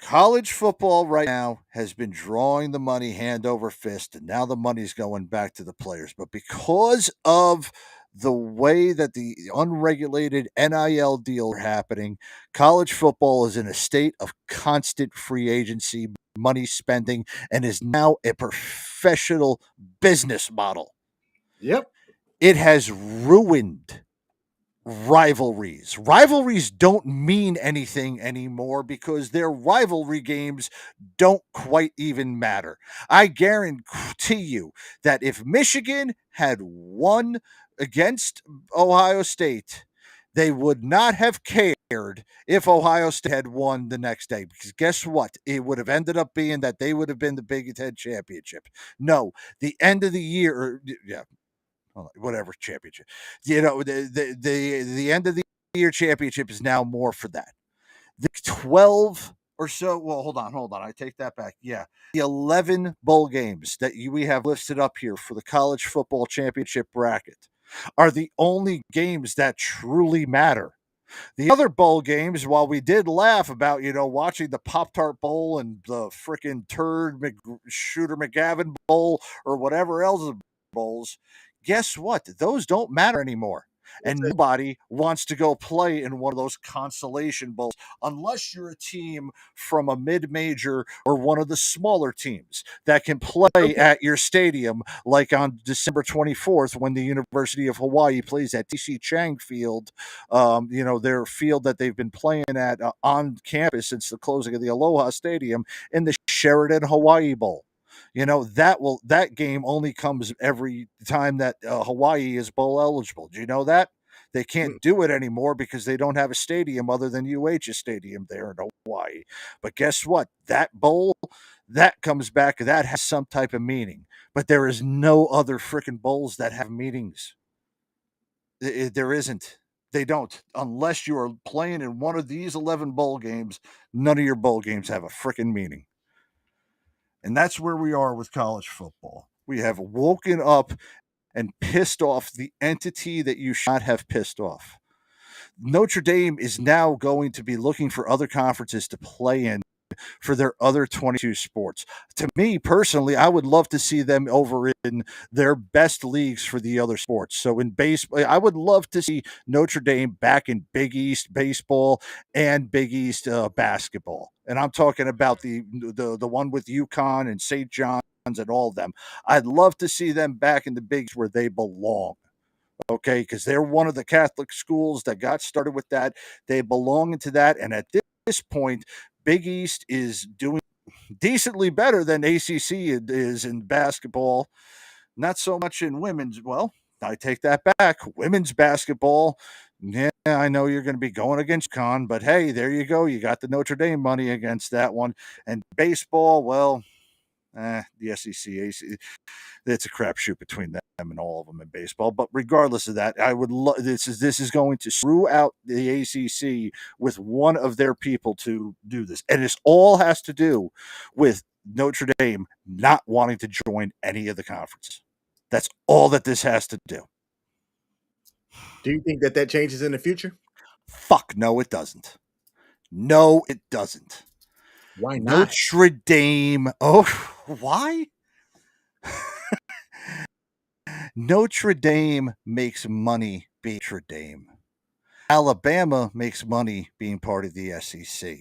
College football right now has been drawing the money hand over fist, and now the money's going back to the players. But because of the way that the unregulated NIL deals are happening, college football is in a state of constant free agency, money spending, and is now a professional business model. Yep. It has ruined rivalries. Rivalries don't mean anything anymore because their rivalry games don't quite even matter. I guarantee you that if Michigan had won against Ohio State, they would not have cared if Ohio State had won the next day, because guess what? It would have ended up being that they would have been the Big Ten championship. No, the end of the year, whatever championship. The end of the year championship is now more for that. The 12 or so. Well, hold on. I take that back. Yeah, the 11 bowl games that we have listed up here for the college football championship bracket are the only games that truly matter. The other bowl games, while we did laugh about, watching the Pop-Tart Bowl and the freaking Shooter McGavin Bowl or whatever else of bowls, guess what? Those don't matter anymore. And nobody wants to go play in one of those consolation bowls unless you're a team from a mid-major or one of the smaller teams that can play at your stadium, like on December 24th when the University of Hawaii plays at TC Chang Field, their field that they've been playing at on campus since the closing of the Aloha Stadium, in the Sheridan Hawaii Bowl. That game only comes every time that Hawaii is bowl eligible. Do you know that? They can't do it anymore because they don't have a stadium other than UH's stadium there in Hawaii. But guess what? That bowl, that comes back, that has some type of meaning. But there is no other freaking bowls that have meanings. There isn't. They don't. Unless you are playing in one of these 11 bowl games, none of your bowl games have a freaking meaning. And that's where we are with college football. We have woken up and pissed off the entity that you should not have pissed off. Notre Dame is now going to be looking for other conferences to play in for their other 22 sports. To me personally, I would love to see them over in their best leagues for the other sports. So in baseball, I would love to see Notre Dame back in Big East baseball and Big East basketball. And I'm talking about the one with UConn and St. John's and all of them. I'd love to see them back in the bigs where they belong. Okay, because they're one of the Catholic schools that got started with that. They belong into that. And at this point, Big East is doing decently better than ACC is in basketball. Not so much in women's. Well, I take that back. Women's basketball. Yeah, I know you're going to be going against Con, but hey, there you go. You got the Notre Dame money against that one. And baseball, well, the SEC, AC, it's a crapshoot between them and all of them in baseball. But regardless of that, I would love this is going to screw out the ACC with one of their people to do this, and this all has to do with Notre Dame not wanting to join any of the conferences. That's all that this has to do. Do you think that changes in the future? Fuck no, it doesn't. No, it doesn't. Why not? Notre Dame. Oh, why? Notre Dame makes money being Notre Dame. Alabama makes money being part of the SEC.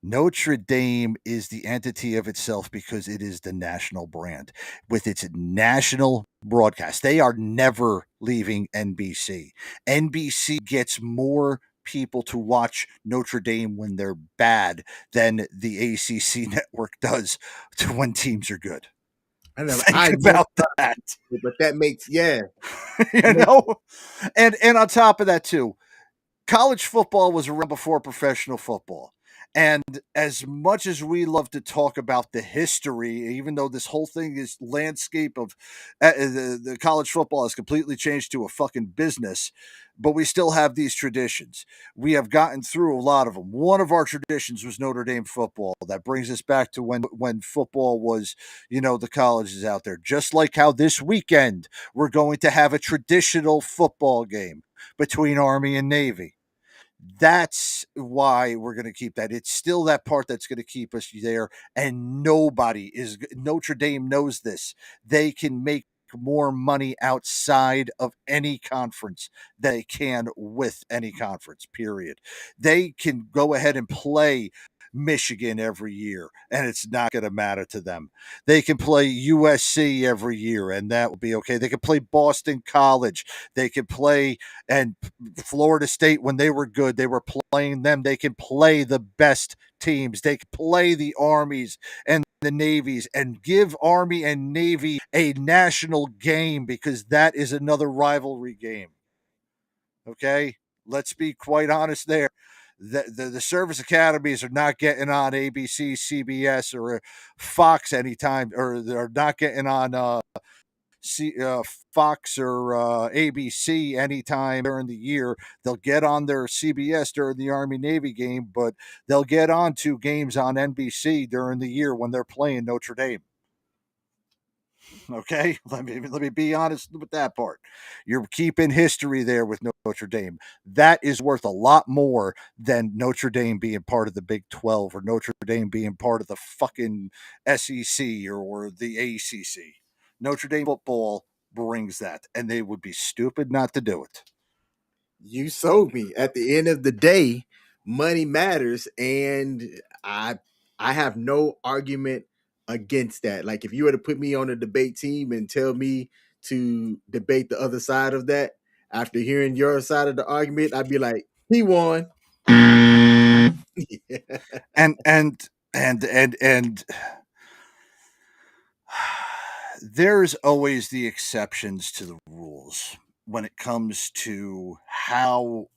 Notre Dame is the entity of itself because it is the national brand with its national broadcast. They are never leaving NBC. NBC gets more people to watch Notre Dame when they're bad than the ACC network does to when teams are good. Think about that. But that makes, yeah. You know? And on top of that, too, college football was around before professional football. And as much as we love to talk about the history, even though this whole thing is landscape of the college football has completely changed to a fucking business, but we still have these traditions. We have gotten through a lot of them. One of our traditions was Notre Dame football. That brings us back to when football was, the colleges out there. Just like how this weekend we're going to have a traditional football game between Army and Navy. That's why we're going to keep that. It's still that part that's going to keep us there. And Notre Dame knows this. They can make more money outside of any conference than they can with any conference, period. They can go ahead and play Michigan every year, and it's not going to matter to them. They can play USC every year, and that will be okay. They can play Boston College. They can play and Florida State when they were good. They were playing them. They can play the best teams. They can play the Armies and the Navies and give Army and Navy a national game because that is another rivalry game. Okay? Let's be quite honest there. The service academies are not getting on ABC, CBS, or Fox anytime, or they're not getting on Fox or ABC anytime during the year. They'll get on their CBS during the Army-Navy game, but they'll get on 2 games on NBC during the year when they're playing Notre Dame. Okay, let me be honest with that part. You're keeping history there with Notre Dame. That is worth a lot more than Notre Dame being part of the Big 12 or Notre Dame being part of the fucking SEC or the ACC. Notre Dame football brings that, and they would be stupid not to do it. You sold me. At the end of the day, money matters, and I have no argument against that. Like, if you were to put me on a debate team and tell me to debate the other side of that, after hearing your side of the argument, I'd be like, he won. And there's always the exceptions to the rules when it comes to how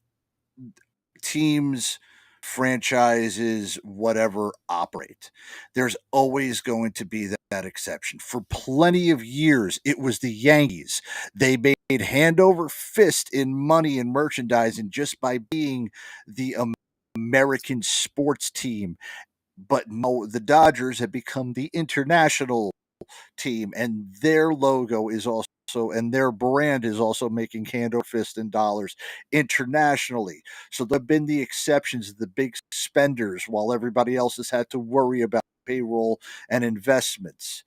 teams, franchises, whatever, operate. There's always going to be that exception. For plenty of years, it was the Yankees. They made hand over fist in money and merchandising just by being the American sports team. But no, the Dodgers have become the international team, and their logo is also and their brand is also making hand over fist in dollars internationally. So there have been the exceptions, the big spenders, while everybody else has had to worry about payroll and investments.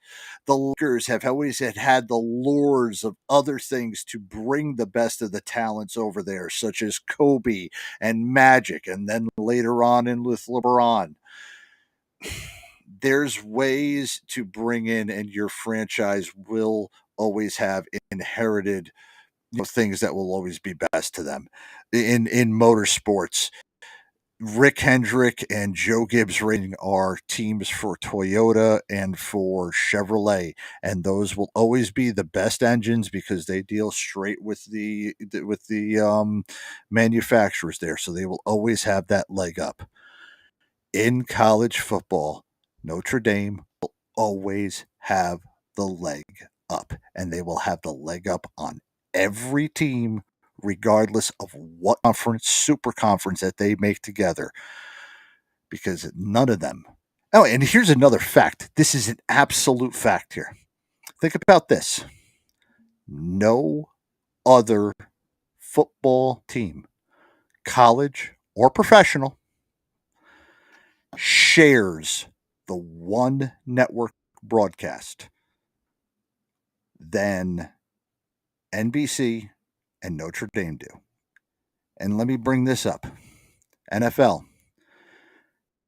The Lakers have always had the lures of other things to bring the best of the talents over there, such as Kobe and Magic, and then later on in with LeBron. There's ways to bring in, and your franchise will always have inherited things that will always be best to them. In motorsports, Rick Hendrick and Joe Gibbs Racing are teams for Toyota and for Chevrolet, and those will always be the best engines because they deal straight with the manufacturers there, so they will always have that leg up. In college football, Notre Dame will always have the leg up, and they will have the leg up on every team, regardless of what conference, super conference that they make together, because none of them. Oh, and here's another fact. This is an absolute fact here. Think about this. No other football team, college or professional, shares the one network broadcast than NBC and Notre Dame do. And let me bring this up. NFL,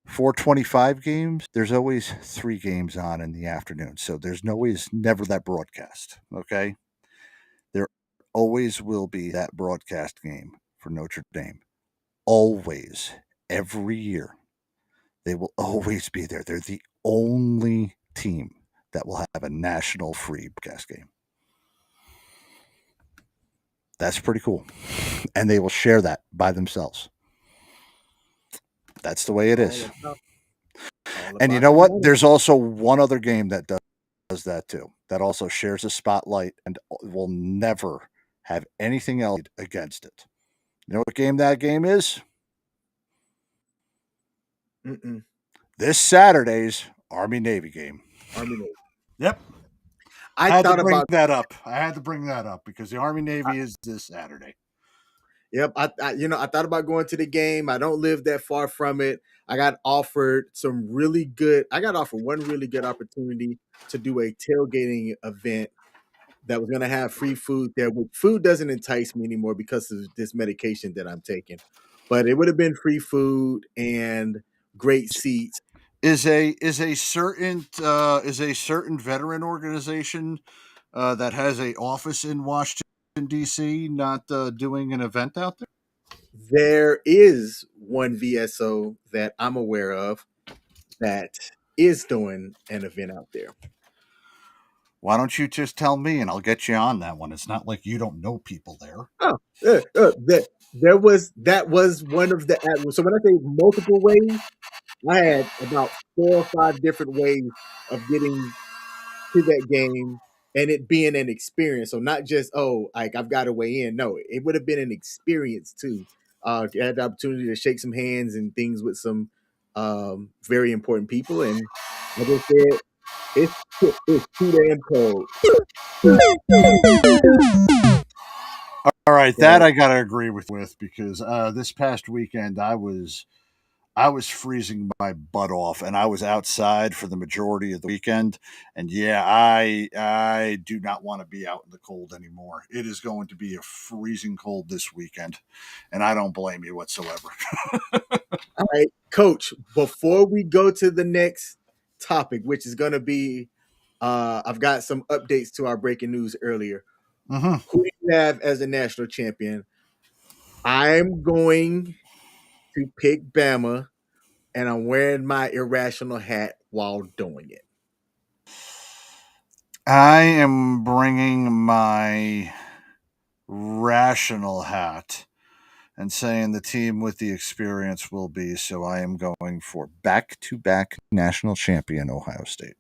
425 games, there's always 3 games on in the afternoon. So there's always never that broadcast. Okay. There always will be that broadcast game for Notre Dame. Always. Every year. They will always be there. They're the only team that will have a national free broadcast game. That's pretty cool. And they will share that by themselves. That's the way it is. And you know what? There's also one other game that does that too. That also shares a spotlight and will never have anything else against it. You know what game that game is? Mm-mm. This Saturday's Army-Navy game. Army-Navy. Yep. I had to bring that up. I had to bring that up because the Army-Navy is this Saturday. Yep. I thought about going to the game. I don't live that far from it. I got offered one really good opportunity to do a tailgating event that was going to have free food there. Food doesn't entice me anymore because of this medication that I'm taking, but it would have been free food and great seats. Is a certain veteran organization that has a office in Washington D.C. not doing an event out there? There is one VSO that I'm aware of that is doing an event out there. Why don't you just tell me and I'll get you on that one? It's not like you don't know people there. Oh, that was one of the. So when I say multiple ways, I had about 4 or 5 different ways of getting to that game and it being an experience. So not just like I've got to weigh in. No, it would have been an experience too. I had the opportunity to shake some hands and things with some very important people, and like I said, it's too damn cold. All right, that I gotta agree with because this past weekend I was freezing my butt off, and I was outside for the majority of the weekend. And yeah, I do not want to be out in the cold anymore. It is going to be a freezing cold this weekend, and I don't blame you whatsoever. All right, Coach. Before we go to the next topic, which is going to be, I've got some updates to our breaking news earlier. Mm-hmm. Who do you have as a national champion? I'm going to pick Bama, and I'm wearing my irrational hat while doing it. I am bringing my rational hat and saying the team with the experience will be, so I am going for back-to-back national champion Ohio State.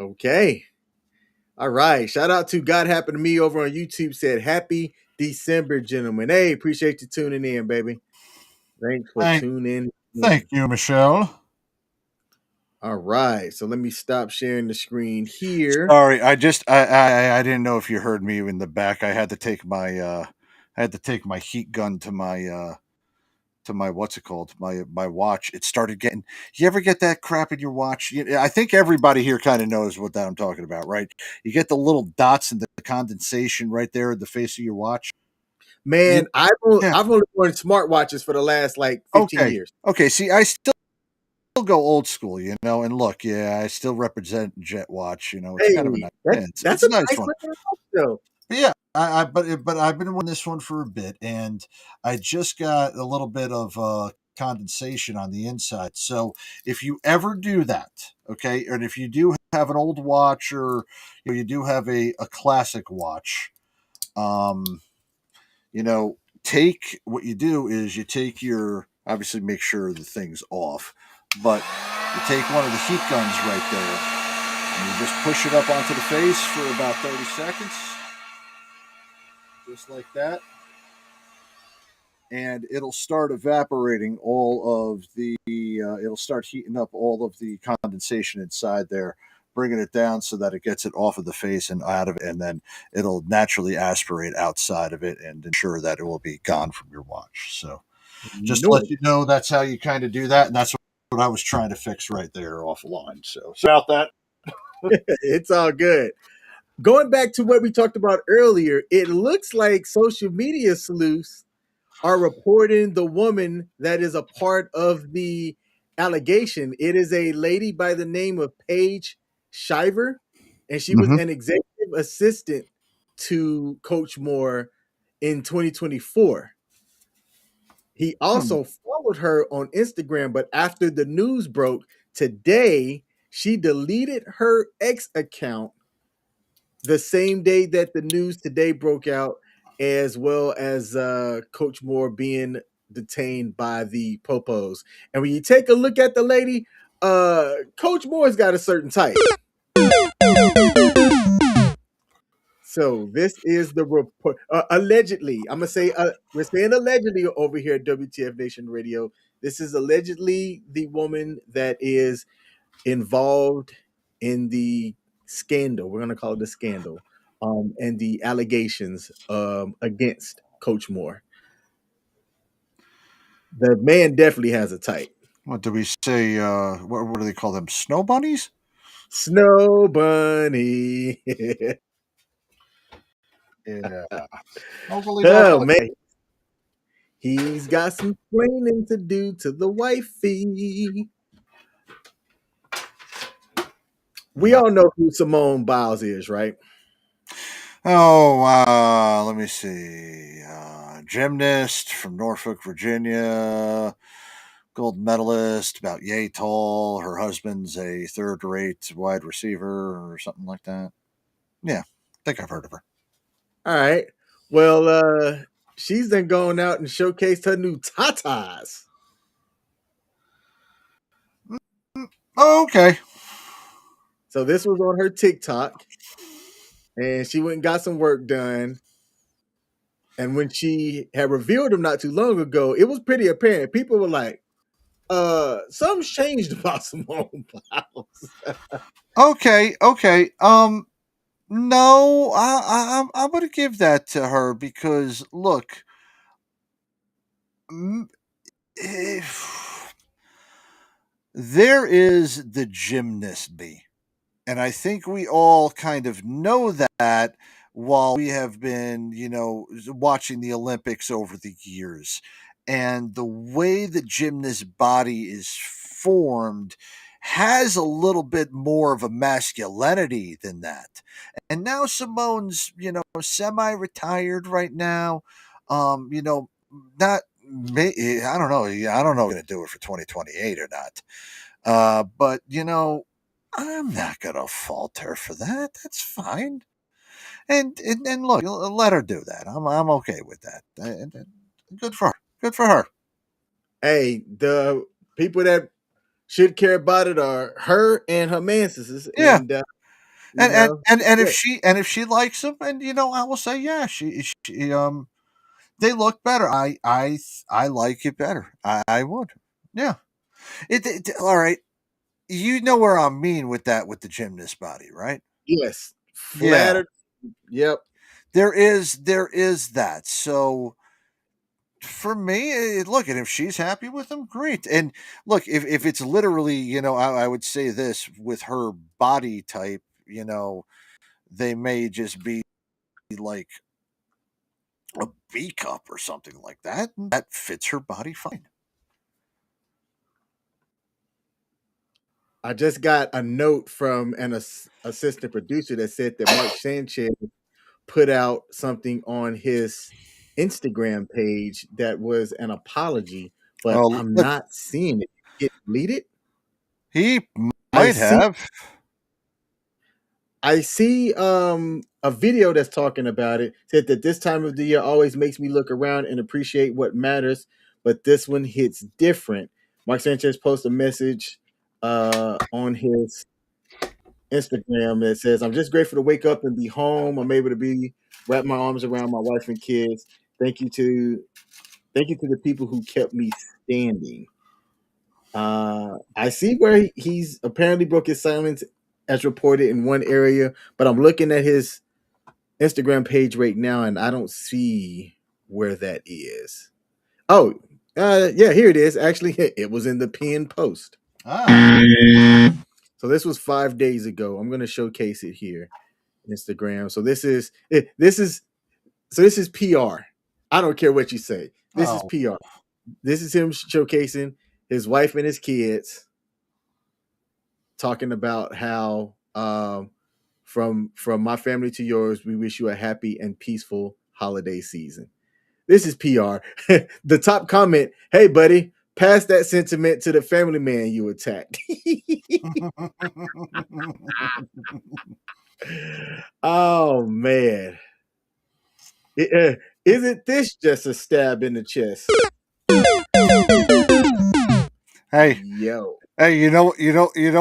Okay. All right. Shout out to God Happened to Me over on YouTube. Said, happy December, gentlemen. Hey, appreciate you tuning in, baby. Thanks for tuning in. Thank you, Michelle. All right. So let me stop sharing the screen here. Sorry, I didn't know if you heard me in the back. I had to take my heat gun to my what's it called, my watch. It started getting. You ever get that crap in your watch? I think everybody here kind of knows what that I'm talking about, right? You get the little dots and the condensation right there at the face of your watch. Man, I've only worn smartwatches for the last 15 years. Okay, see, I still go old school, and look, I still represent Jet Watch. It's kind of a nice. That's a nice one. Though. Yeah, but I've been wearing this one for a bit, and I just got a little bit of condensation on the inside. So if you ever do that, okay, and if you do have an old watch or you do have a classic watch, um, take what you do is you take your obviously make sure the thing's off, but you take one of the heat guns right there and you just push it up onto the face for about 30 seconds, just like that. And it'll start evaporating all of it'll start heating up all of the condensation inside there, bringing it down so that it gets it off of the face and out of it, and then it'll naturally aspirate outside of it and ensure that it will be gone from your watch. So just to No, let you know, that's how you kind of do that. And that's what I was trying to fix right there offline. So about that. it's all good. Going back to what we talked about earlier, it looks like social media sleuths are reporting the woman that is a part of the allegation. It is a lady by the name of Paige Shiver, and she was Mm-hmm. an executive assistant to Coach Moore in 2024. He also followed her on Instagram, but after the news broke today, she deleted her X account the same day that the news today broke out, as well as Coach Moore being detained by the Popos. And when you take a look at the lady, Coach Moore's got a certain type. So this is the report. Allegedly, I'm gonna say we're saying allegedly over here at WTF Nation Radio. This is allegedly the woman that is involved in the scandal. We're gonna call it a scandal, and the allegations against Coach Moore. The man definitely has a type. What do we say? What do they call them? Snow bunnies? Snow Bunny. Yeah. Overly Oh delicate. man, he's got some explaining to do to the wifey. We Yeah. all know who Simone Biles is, right? Oh, let me see. Gymnast from Norfolk, Virginia, gold medalist, about yay tall. Her husband's a third-rate wide receiver or something like that. Yeah, I think I've heard of her. All right. Well, she's then gone out and showcased her new tatas. Oh, okay. So this was on her TikTok, and she went and got some work done. And when she had revealed them not too long ago, it was pretty apparent. People were like, something's changed about Simone Biles. Okay, okay. No, I'm gonna give that to her because look, if there is the gymnast bee. And I think we all kind of know that while we have been, watching the Olympics over the years. And the way the gymnast body is formed has a little bit more of a masculinity than that. And now Simone's, semi retired right now. Not, I don't know. I don't know if going to do it for 2028 or not. But I'm not gonna fault her for that. That's fine. And look, let her do that. I'm okay with that. Good for her. Good for her. Hey, the people that should care about it are her and her manses, Yeah. and you And and know, and, and yeah. if she likes them, and I will say, yeah, she they look better. I like it better. I would. Yeah. All right. You know where I mean with that with the gymnast body, right? Yes, Yeah. flattered. Yep. There is that. So for me, look, and if she's happy with them, great. And look, if it's literally, I would say this with her body type, they may just be like a B cup or something like that. And that fits her body fine. I just got a note from an assistant producer that said that Mark Sanchez put out something on his Instagram page that was an apology but Oh, I'm not seeing it. Get deleted. he I might see. have. I see a video that's talking about it. Said that this time of the year always makes me look around and appreciate what matters, but this one hits different. Mark Sanchez posted a message on his Instagram that says, "I'm just grateful to wake up and be home. I'm able to be wrap my arms around my wife and kids. Thank you to the people who kept me standing." I see where he's apparently broke his silence as reported in one area, but I'm looking at his Instagram page right now and I don't see where that is. Oh, yeah, here it is. Actually, it was in the pinned post. So this was 5 days ago. I'm going to showcase it here, Instagram. So this is PR. I don't care what you say. This is Oh, PR. This is him showcasing his wife and his kids, talking about how from my family to yours, we wish you a happy and peaceful holiday season. This is PR. The top comment, hey buddy, pass that sentiment to the family man you attacked. Oh man. Isn't this just a stab in the chest? hey, Yo. hey, you know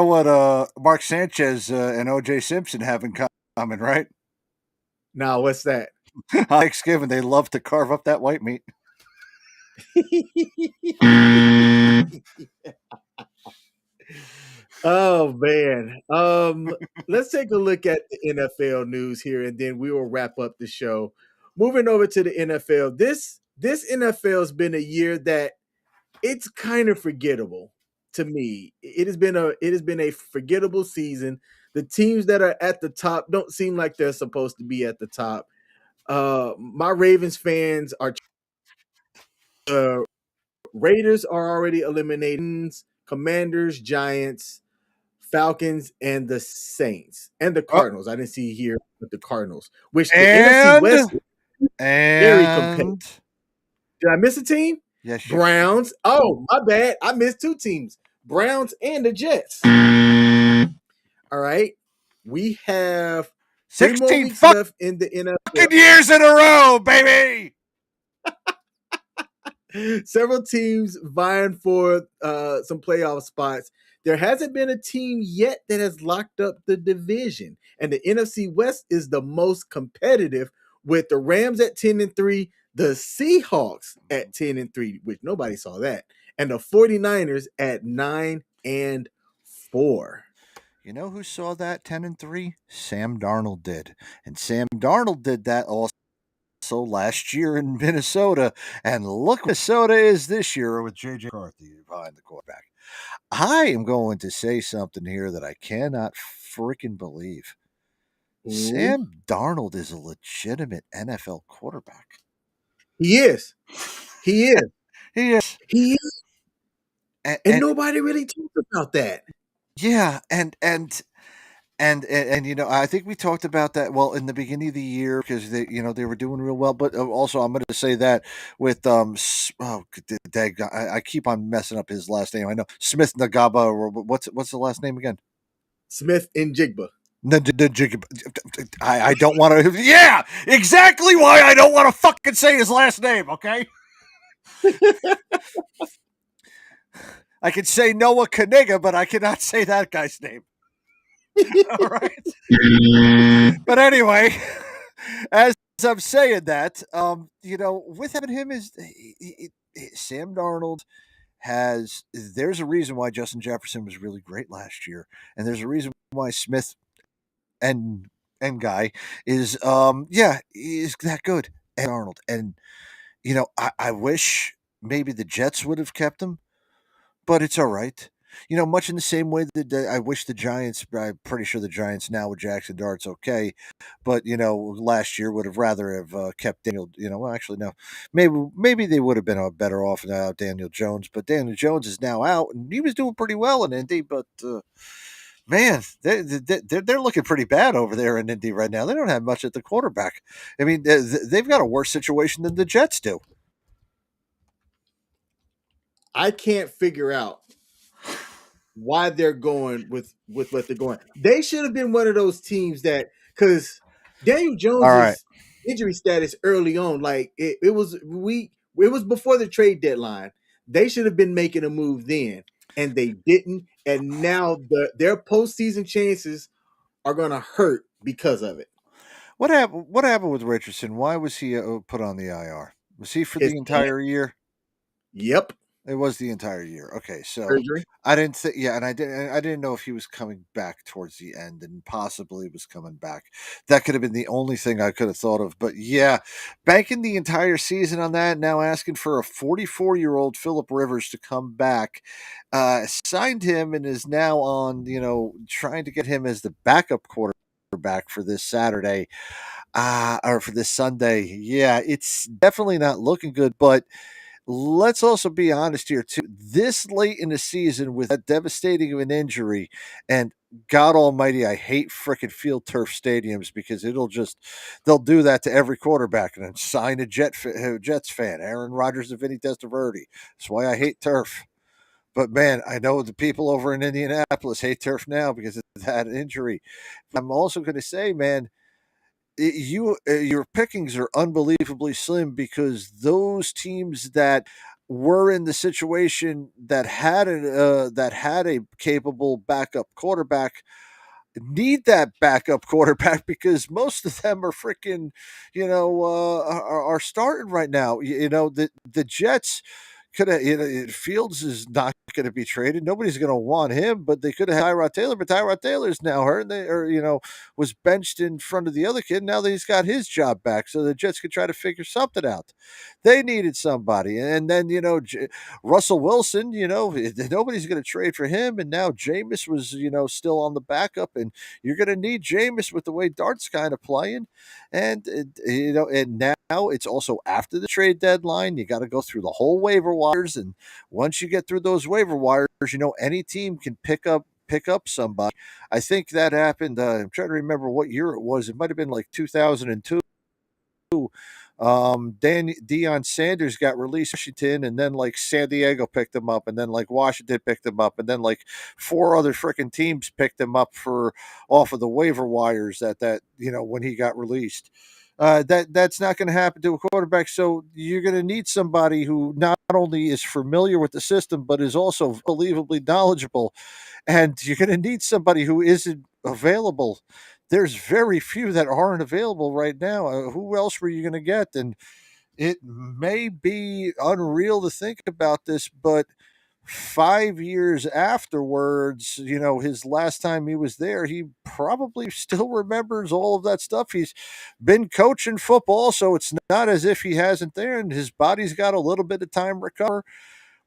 what? Mark Sanchez and O.J. Simpson have in common, right? Now what's that? On Thanksgiving, they love to carve up that white meat. Oh man. Let's take a look at the NFL news here and then we will wrap up the show. Moving over to the NFL. This NFL's been a year that it's kind of forgettable to me. It has been a forgettable season. The teams that are at the top don't seem like they're supposed to be at the top. My Ravens fans are Raiders are already eliminated. Commanders, Giants, Falcons, and the Saints and the Oh, Cardinals. I didn't see here with the Cardinals, which the NFC West and is very competitive. and Did I miss a team? yes, you. Browns. Oh, my bad. I missed two teams. Browns and the Jets. All right. We have 3 more 16 weeks left in the NFL. fucking years in a row, baby. Several teams vying for some playoff spots. There hasn't been a team yet that has locked up the division, and the NFC West is the most competitive, with the Rams at 10-3, the Seahawks at 10-3, which nobody saw that, and the 49ers at 9-4. You know who saw that 10-3? Sam Darnold did, and Sam Darnold did that also last year in Minnesota. And look, Minnesota is this year with J.J. McCarthy behind the quarterback. I am going to say something here that I cannot freaking believe. Ooh. Sam Darnold is a legitimate NFL quarterback. He is. He is. He is. He is. And Nobody really talks about that. yeah, and you know, I think we talked about that well in the beginning of the year because they were doing real well. But also, I'm going to say that with I keep on messing up his last name. I know Smith Nagaba or what's the last name again? Smith and Jigba. I don't want to. Yeah, exactly why I don't want to fucking say his last name. Okay. I can say Noah Kaniga, but I cannot say that guy's name. All right. But anyway, as I'm saying that, with having him is Sam Darnold there's a reason why Justin Jefferson was really great last year, and there's a reason why Smith and guy is is that good. And Darnold, and I wish maybe the Jets would have kept him, but it's all right. Much in the same way that I wish the Giants, I'm pretty sure the Giants now with Jackson Dart's okay, but last year would have rather have kept Daniel. Well, actually no, maybe they would have been better off without Daniel Jones, but Daniel Jones is now out, and he was doing pretty well in Indy, but man, they're looking pretty bad over there in Indy right now. They don't have much at the quarterback. I mean, they've got a worse situation than the Jets do. I can't figure out why they're going with what they're going. They should have been one of those teams that, because Daniel All right. Jones's injury status early on, like it was before the trade deadline. They should have been making a move then, and they didn't. And now their postseason chances are going to hurt because of it. What happened? What happened with Richardson? Why was he put on the IR? Was he for His the entire year? Yep, It was the entire year. Okay, so surgery. I didn't think. Yeah, and I didn't know if he was coming back towards the end, and possibly was coming back. That could have been the only thing I could have thought of. But yeah, banking the entire season on that. Now asking for a 44-year-old Philip Rivers to come back, signed him, and is now on. Trying to get him as the backup quarterback for this Saturday, or for this Sunday. Yeah, it's definitely not looking good, but let's also be honest here too. This late in the season with that devastating of an injury, and God Almighty, I hate frickin' field turf stadiums because they'll do that to every quarterback and then sign a Jets fan, Aaron Rodgers and Vinny Testaverde. That's why I hate turf. But man, I know the people over in Indianapolis hate turf now because of that injury. I'm also going to say, man, your pickings are unbelievably slim because those teams that were in the situation that had a capable backup quarterback need that backup quarterback because most of them are freaking, are starting right now. The Jets could have, Fields is not going to be traded. Nobody's going to want him, but they could have had Tyrod Taylor, but Tyrod Taylor's now hurt. Was benched in front of the other kid. Now that he's got his job back, so the Jets could try to figure something out. They needed somebody, and then Russell Wilson. Nobody's going to trade for him, and now Jameis was still on the backup, and you're going to need Jameis with the way Dart's kind of playing, and and now it's also after the trade deadline. You got to go through the whole waiver wires, and once you get through those waiver wires, any team can pick up somebody. I think that happened. I'm trying to remember what year it was. It might have been like 2002. Deion Sanders got released from Washington, and then like San Diego picked him up, and then like Washington picked him up, and then like four other freaking teams picked him up for off of the waiver wires when he got released. That's not going to happen to a quarterback. So you're going to need somebody who not only is familiar with the system, but is also unbelievably knowledgeable. And you're going to need somebody who isn't available. There's very few that aren't available right now. Who else were you going to get? And it may be unreal to think about this, but 5 years afterwards, his last time he was there, he probably still remembers all of that stuff. He's been coaching football, so it's not as if he hasn't there, and his body's got a little bit of time to recover.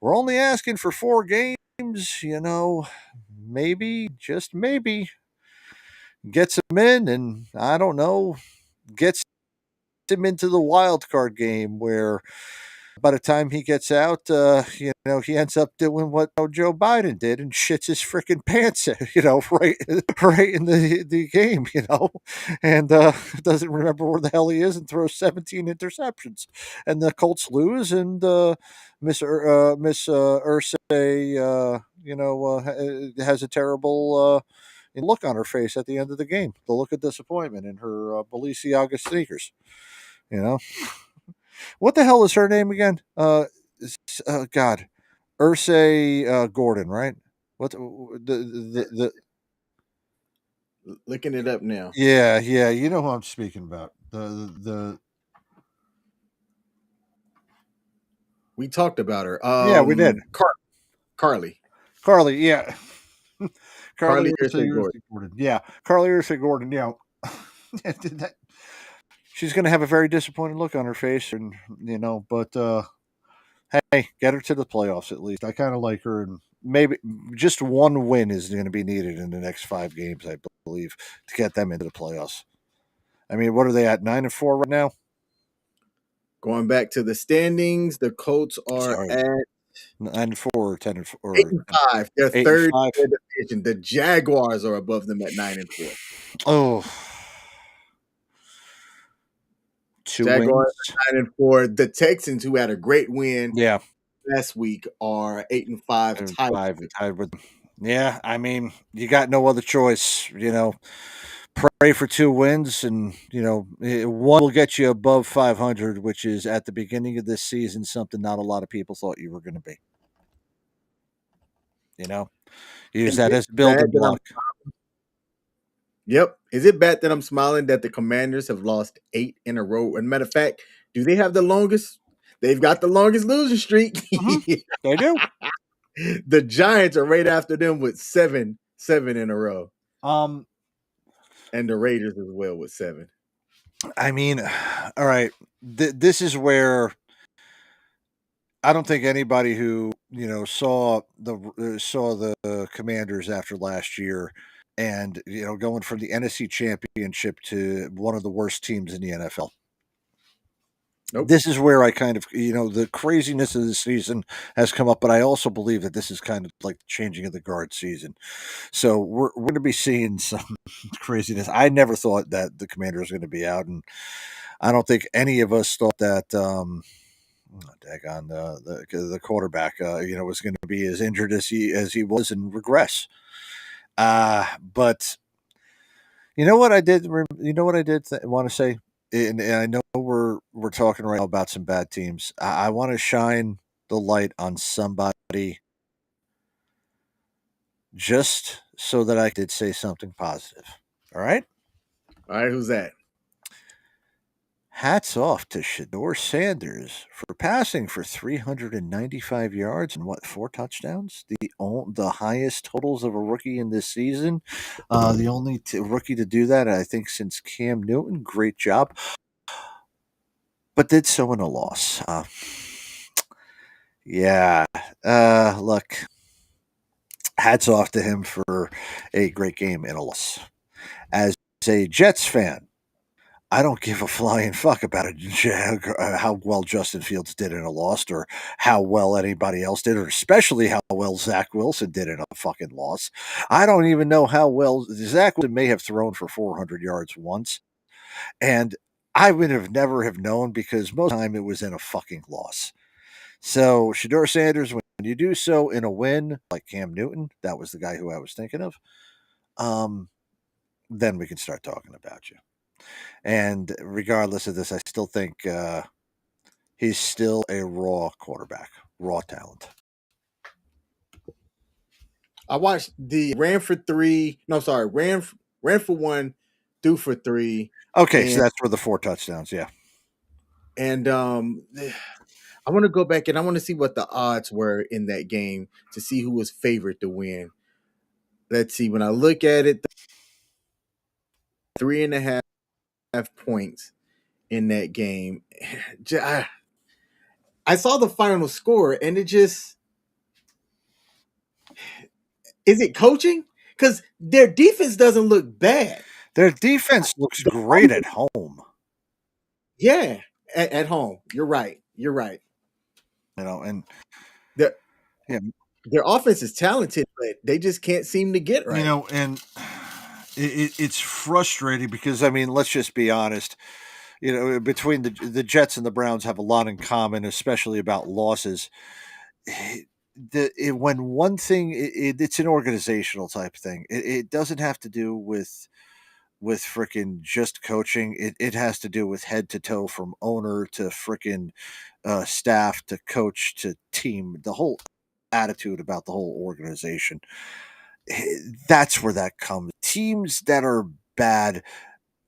We're only asking for 4 games, maybe, just maybe, gets him in, and I don't know, gets him into the wild card game where by the time he gets out, he ends up doing what Joe Biden did and shits his freaking pants, right in the game, and doesn't remember where the hell he is and throws 17 interceptions, and the Colts lose, and Miss Ursay, has a terrible look on her face at the end of the game, the look of disappointment in her Balenciaga sneakers, you know. What the hell is her name again? God, Ursay Gordon, right? What the Looking it up now. Yeah, you know who I'm speaking about. The We talked about her. Yeah, we did. Carly. Carly, yeah. Carly Ursay Gordon. Yeah, Carly Ursay Gordon. Yeah. She's going to have a very disappointed look on her face, and but hey, get her to the playoffs at least. I kind of like her, and maybe just one win is going to be needed in the next 5 games, I believe, to get them into the playoffs. I mean, what are they at, 9-4 right now? Going back to the standings, the Colts are at 9-4 or 10-4. 8-5. They're 8-5. third in the division. The Jaguars are above them at 9-4. Oh. 2 Jaguars wins. 9-4. The Texans, who had a great win, Yeah, last week are 8-5 And tied. 5 tied with. Yeah, I mean, you got no other choice. Pray for 2 wins, and one will get you above 500, which is at the beginning of this season something not a lot of people thought you were going to be. Use Is that it as a bad building that block. Yep. Is it bad that I'm smiling that the Commanders have lost 8 in a row? And matter of fact, do they have the longest? They've got the longest losing streak. They do. The Giants are right after them with seven in a row, Um, and the Raiders as well with 7. I mean, all right. This is where I don't think anybody who saw the Commanders after last year, and going from the NFC Championship to one of the worst teams in the NFL. Nope. This is where I kind of, the craziness of the season has come up, but I also believe that this is kind of like the changing of the guard season. So we're going to be seeing some craziness. I never thought that the Commanders were going to be out, and I don't think any of us thought that daggone the quarterback, was going to be as injured as he was and regress. But you know what I did? You know what I did want to say, and I know we're talking right now about some bad teams. I want to shine the light on somebody, just so that I did say something positive. All right. All right, who's that? Hats off to Shedeur Sanders for passing for 395 yards and 4 touchdowns. The highest totals of a rookie in this season. The only rookie to do that, I think, since Cam Newton. Great job. But did so in a loss. Look, hats off to him for a great game in a loss. As a Jets fan, I don't give a flying fuck about how well Justin Fields did in a loss, or how well anybody else did, or especially how well Zach Wilson did in a fucking loss. I don't even know how well Zach Wilson may have thrown for 400 yards once, and I would have never have known, because most of the time it was in a fucking loss. So Shedeur Sanders, when you do so in a win, like Cam Newton, that was the guy who I was thinking of, then we can start talking about you. And regardless of this, I still think he's still a raw quarterback, raw talent. I watched the ran for 3. No, sorry, ran for 1, threw for 3. Okay, so that's for the 4 touchdowns, yeah. And I want to go back and I want to see what the odds were in that game to see who was favored to win. Let's see. When I look at it, 3.5 points in that game. I saw the final score, and it just, is it coaching? Because their defense doesn't look bad. Their defense looks great at home. Yeah, at home. You're right. And their offense is talented, but they just can't seem to get right. And it's frustrating because, I mean, let's just be honest. Between the Jets and the Browns have a lot in common, especially about losses. When one thing, it's an organizational type thing. It doesn't have to do with freaking just coaching. It has to do with head to toe, from owner to freaking staff to coach to team, the whole attitude about the whole organization. That's where that comes. Teams that are bad,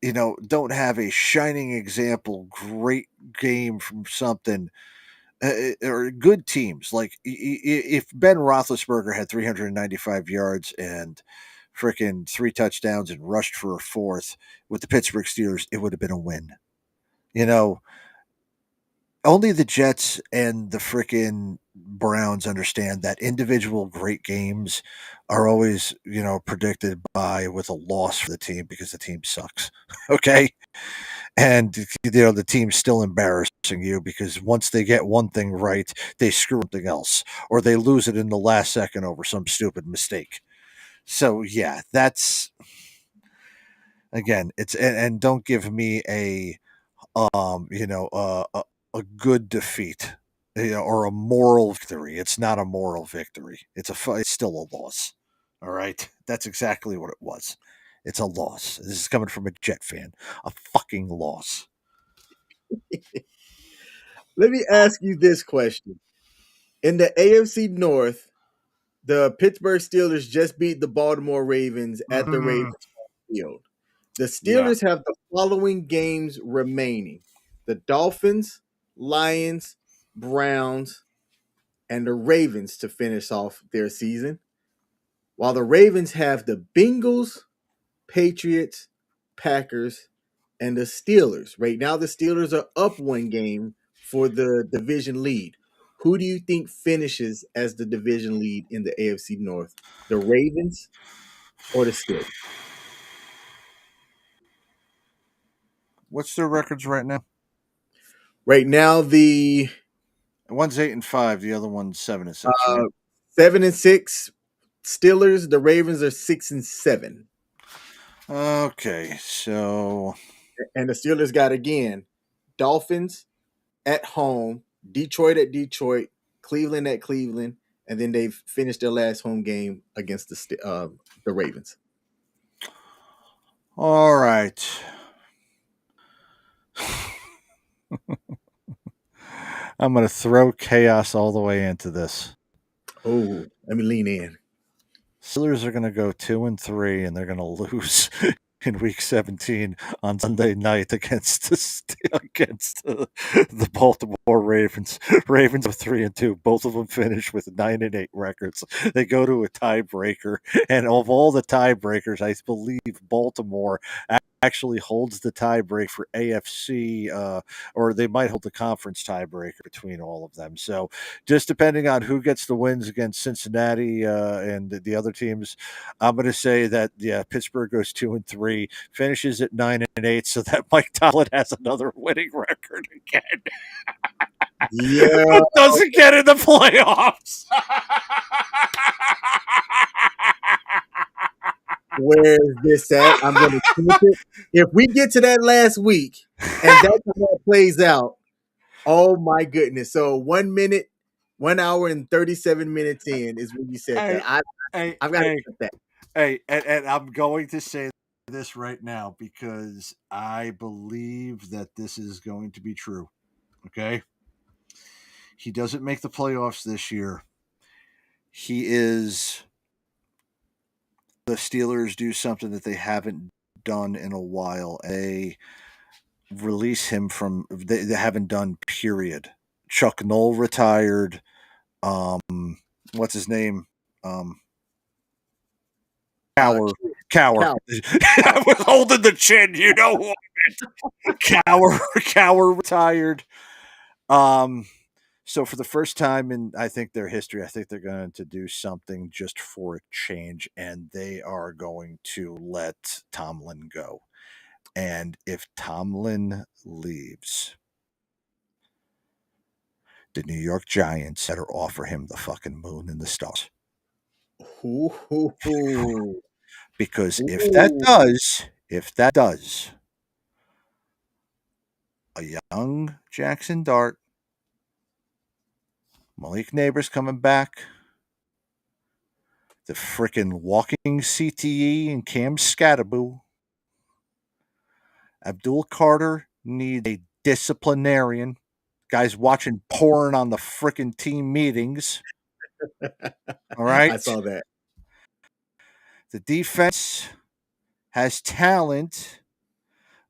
don't have a shining example, great game from something, or good teams. Like if Ben Roethlisberger had 395 yards and freaking 3 touchdowns and rushed for a 4th with the Pittsburgh Steelers, it would have been a win. Only the Jets and the freaking Browns understand that individual great games are always, predicted with a loss for the team, because the team sucks. Okay. And, the team's still embarrassing you, because once they get one thing right, they screw something else, or they lose it in the last second over some stupid mistake. So yeah, that's, again, it's, and don't give me a good defeat or a moral victory. It's not a moral victory. It's still a loss. All right, that's exactly what it was. It's a loss. This is coming from a Jet fan. A fucking loss. Let me ask you this question. In the AFC North, the Pittsburgh Steelers just beat the Baltimore Ravens at the Ravens field. The Steelers have the following games remaining: the Dolphins, Lions, Browns, and the Ravens to finish off their season, while the Ravens have the Bengals, Patriots, Packers, and the Steelers. Right now, the Steelers are up one game for the division lead. Who do you think finishes as the division lead in the AFC North? The Ravens or the Steelers? What's their records right now? Right now, the One's 8-5. The other one's 7-6. Right? 7-6 Steelers. The Ravens are 6-7. Okay, so And the Steelers got again Dolphins at home, Detroit at Detroit, Cleveland at Cleveland, and then they've finished their last home game against the Ravens. all right. I'm going to throw chaos all the way into this. Oh, let me lean in. Steelers are going to go 2-3, and they're going to lose in Week 17 on Sunday night against the Baltimore Ravens. Ravens are 3-2. Both of them finish with 9-8 records. They go to a tiebreaker, and of all the tiebreakers, I believe Baltimore actually holds the tiebreak for AFC, or they might hold the conference tiebreaker between all of them. So just depending on who gets the wins against Cincinnati and the other teams, I'm going to say that Pittsburgh goes 2-3, finishes at 9-8, so that Mike Tomlin has another winning record again. Yeah, Doesn't get in the playoffs. where's this at? I'm going to keep it. If we get to that last week and that's how it plays out, oh my goodness. So 1 hour and 37 minutes in is when you said that. I've got to put that. Hey, and I'm going to say this right now because I believe that this is going to be true. Okay? He doesn't make the playoffs this year. The Steelers do something that they haven't done in a while. They release him from, they haven't done, period. Chuck Noll retired. What's his name? Cower. I was holding the chin, you know who I meant. Cower retired. So for the first time in, I think, their history, I think they're going to do something just for a change, and they are going to let Tomlin go. And if Tomlin leaves, the New York Giants better offer him the fucking moon and the stars. Ooh. Because if that does, a young Jackson Dart, Malik Neighbors coming back, the frickin' walking CTE and Cam Scatterboo, Abdul Carter needs a disciplinarian. Guys watching porn on the frickin' team meetings. All right? I saw that. The defense has talent.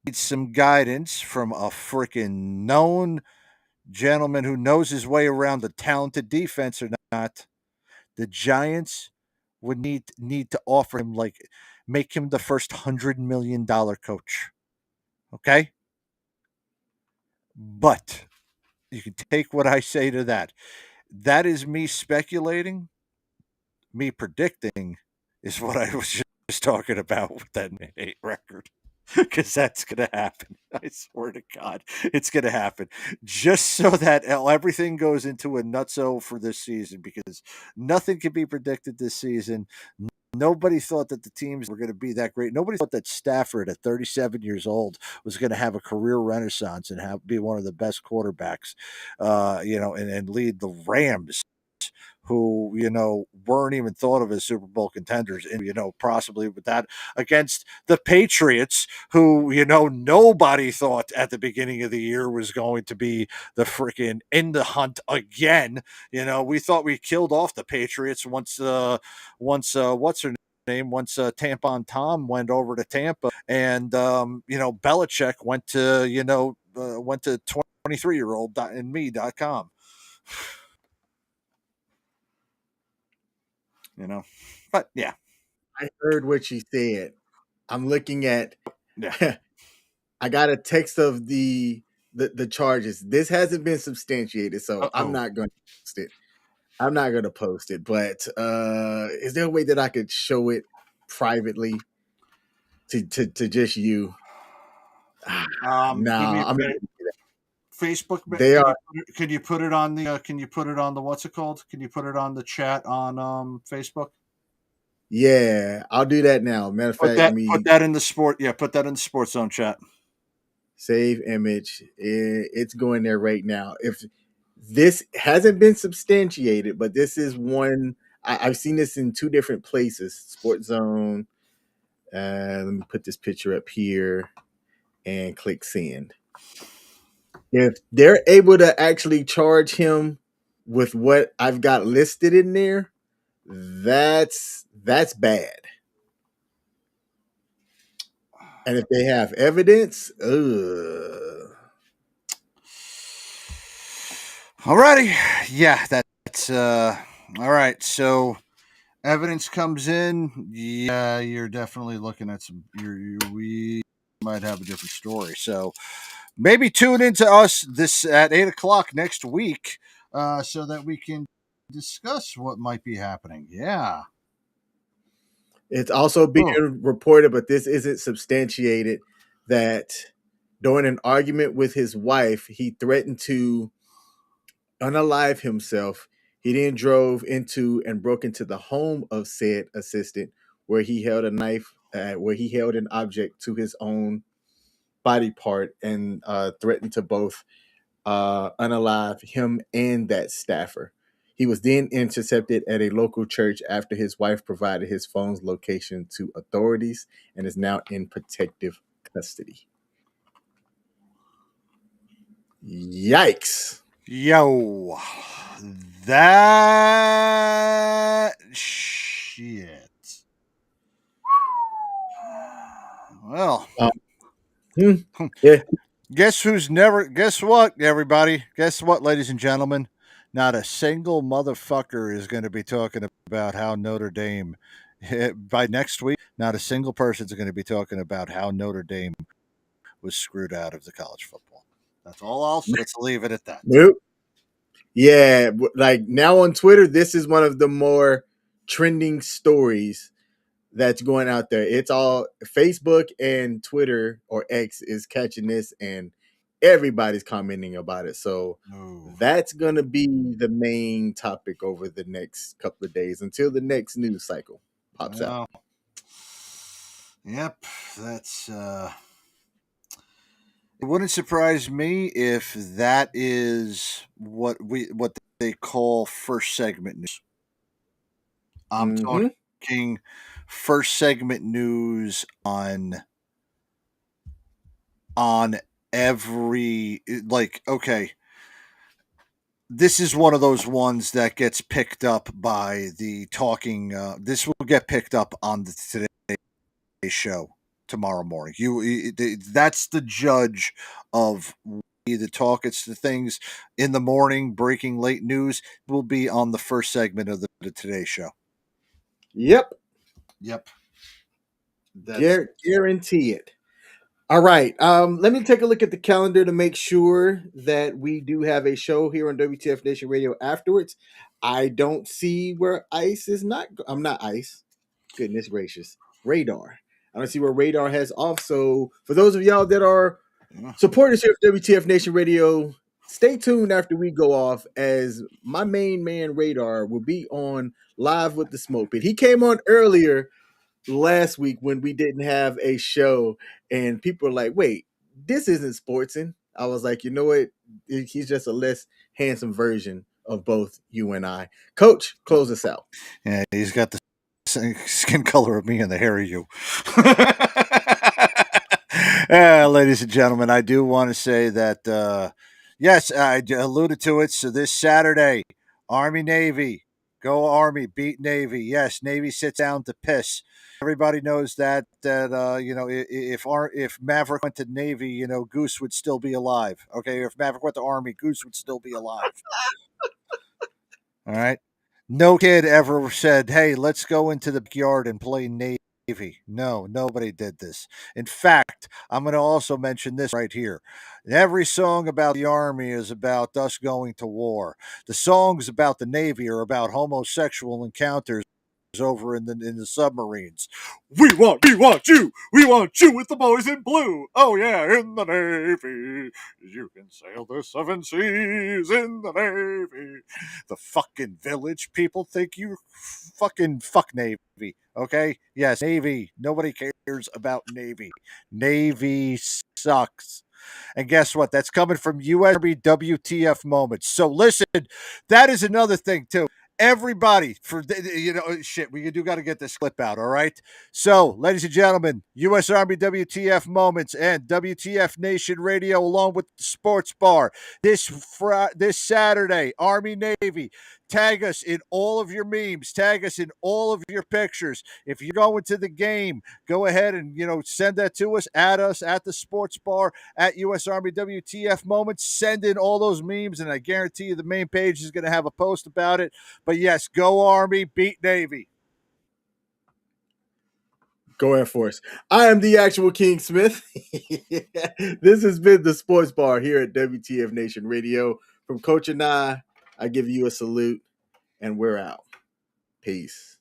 Needs some guidance from a frickin' known gentleman who knows his way around the talented defense or not. The Giants would need to offer him, make him the first $100 million coach. Okay? But you can take what I say to that. That is me speculating. Me predicting is what I was just talking about with that 8 record. Because that's going to happen. I swear to God, it's going to happen. Just so that everything goes into a nutso for this season, because nothing can be predicted this season. Nobody thought that the teams were going to be that great. Nobody thought that Stafford, at 37 years old, was going to have a career renaissance and be one of the best quarterbacks, and lead the Rams, who, weren't even thought of as Super Bowl contenders, and, possibly with that, against the Patriots, who, nobody thought at the beginning of the year was going to be the freaking in the hunt again. We thought we killed off the Patriots once what's her name? Once Tampon Tom went over to Tampa, and Belichick went to 23-year-old and me.com. But yeah, I heard what you said. I'm looking at. yeah. I got a text of the charges. This hasn't been substantiated, so I'm not going to post it. I'm not going to post it. But is there a way that I could show it privately to just you? No, I'm not. Facebook. They are. Can you put it on the? Can you put it on the? What's it called? Can you put it on the chat on Facebook? Yeah, I'll do that now. Matter of fact, put that in the sport. Yeah, put that in the Sports Zone chat. Save image. It's going there right now. If this hasn't been substantiated, but this is one I've seen this in two different places. Sports Zone. Let me put this picture up here and click send. If they're able to actually charge him with what I've got listed in there, that's bad. And if they have evidence, Alrighty, yeah, that's all right. So evidence comes in. Yeah, you're definitely looking at some. We might have a different story. So maybe tune into us this at 8:00 next week, so that we can discuss what might be happening. Yeah. It's also being reported, but this isn't substantiated, that during an argument with his wife, he threatened to unalive himself. He then drove into and broke into the home of said assistant, where he held a knife, where he held an object to his own body part, and threatened to both unalive him and that staffer. He was then intercepted at a local church after his wife provided his phone's location to authorities, and is now in protective custody. Yikes. Yo, that shit. Well, Yeah. Guess what, everybody? Guess what, ladies and gentlemen? Not a single motherfucker is going to be talking about how Notre Dame, by next week, not a single person is going to be talking about how Notre Dame was screwed out of the college football. That's all I'll say. Let's leave it at that. Nope. Yeah, like now on Twitter, this is one of the more trending stories that's going out there. It's all Facebook and Twitter, or X, is catching this, and everybody's commenting about it. So that's going to be the main topic over the next couple of days until the next news cycle pops out. Yep, that's it wouldn't surprise me if that is what they call first segment news. I'm talking first segment news on every, like, okay, this is one of those ones that gets picked up by the talking. This will get picked up on the Today Show tomorrow morning. That's the judge of the talk. It's the things in the morning, breaking late news will be on the first segment of the Today Show. Yep. Guarantee it. All right. Let me take a look at the calendar to make sure that we do have a show here on WTF Nation Radio afterwards. I don't see where Ice is not. I'm not Ice. Goodness gracious. Radar. I don't see where Radar has off. So for those of y'all that are supporters here at WTF Nation Radio, Stay tuned after we go off, as my main man Radar will be on live with the Smoke Pit. He came on earlier last week when we didn't have a show, and people are like, "Wait, this isn't Sportson." I was like, you know what? He's just a less handsome version of both you and I. Coach, close us out. Yeah, he's got the skin color of me and the hair of you. Ladies and gentlemen, I do want to say that, yes, I alluded to it. So this Saturday, Army Navy, go Army, beat Navy. Yes, Navy sits down to piss. Everybody knows that you know, if Maverick went to Navy, you know, Goose would still be alive. Okay, if Maverick went to Army, Goose would still be alive. All right. No kid ever said, "Hey, let's go into the backyard and play Navy." No, nobody did this. In fact, I'm going to also mention this right here. Every song about the Army is about us going to war. The songs about the Navy are about homosexual encounters over in the submarines. We want you with the boys in blue. Oh yeah, in the Navy, you can sail the seven seas in the Navy. The fucking village people think you fucking fuck Navy. Okay, yes, Navy. Nobody cares about Navy. Navy sucks. And guess what? That's coming from US Army WTF moments. So listen, that is another thing too. Everybody, for you know, shit, we do got to get this clip out. All right. So, ladies and gentlemen, U.S. Army WTF moments and WTF Nation Radio, along with the Sports Bar, this Saturday, Army Navy. Tag us in all of your memes. Tag us in all of your pictures. If you're going to the game, go ahead and, you know, send that to us. Add us at the Sports Bar at U.S. Army WTF moments. Send in all those memes, and I guarantee you the main page is going to have a post about it. But yes, go Army, beat Navy. Go Air Force. I am the actual King Smith. This has been the Sports Bar here at WTF Nation Radio. From Coach and I give you a salute, and we're out. Peace.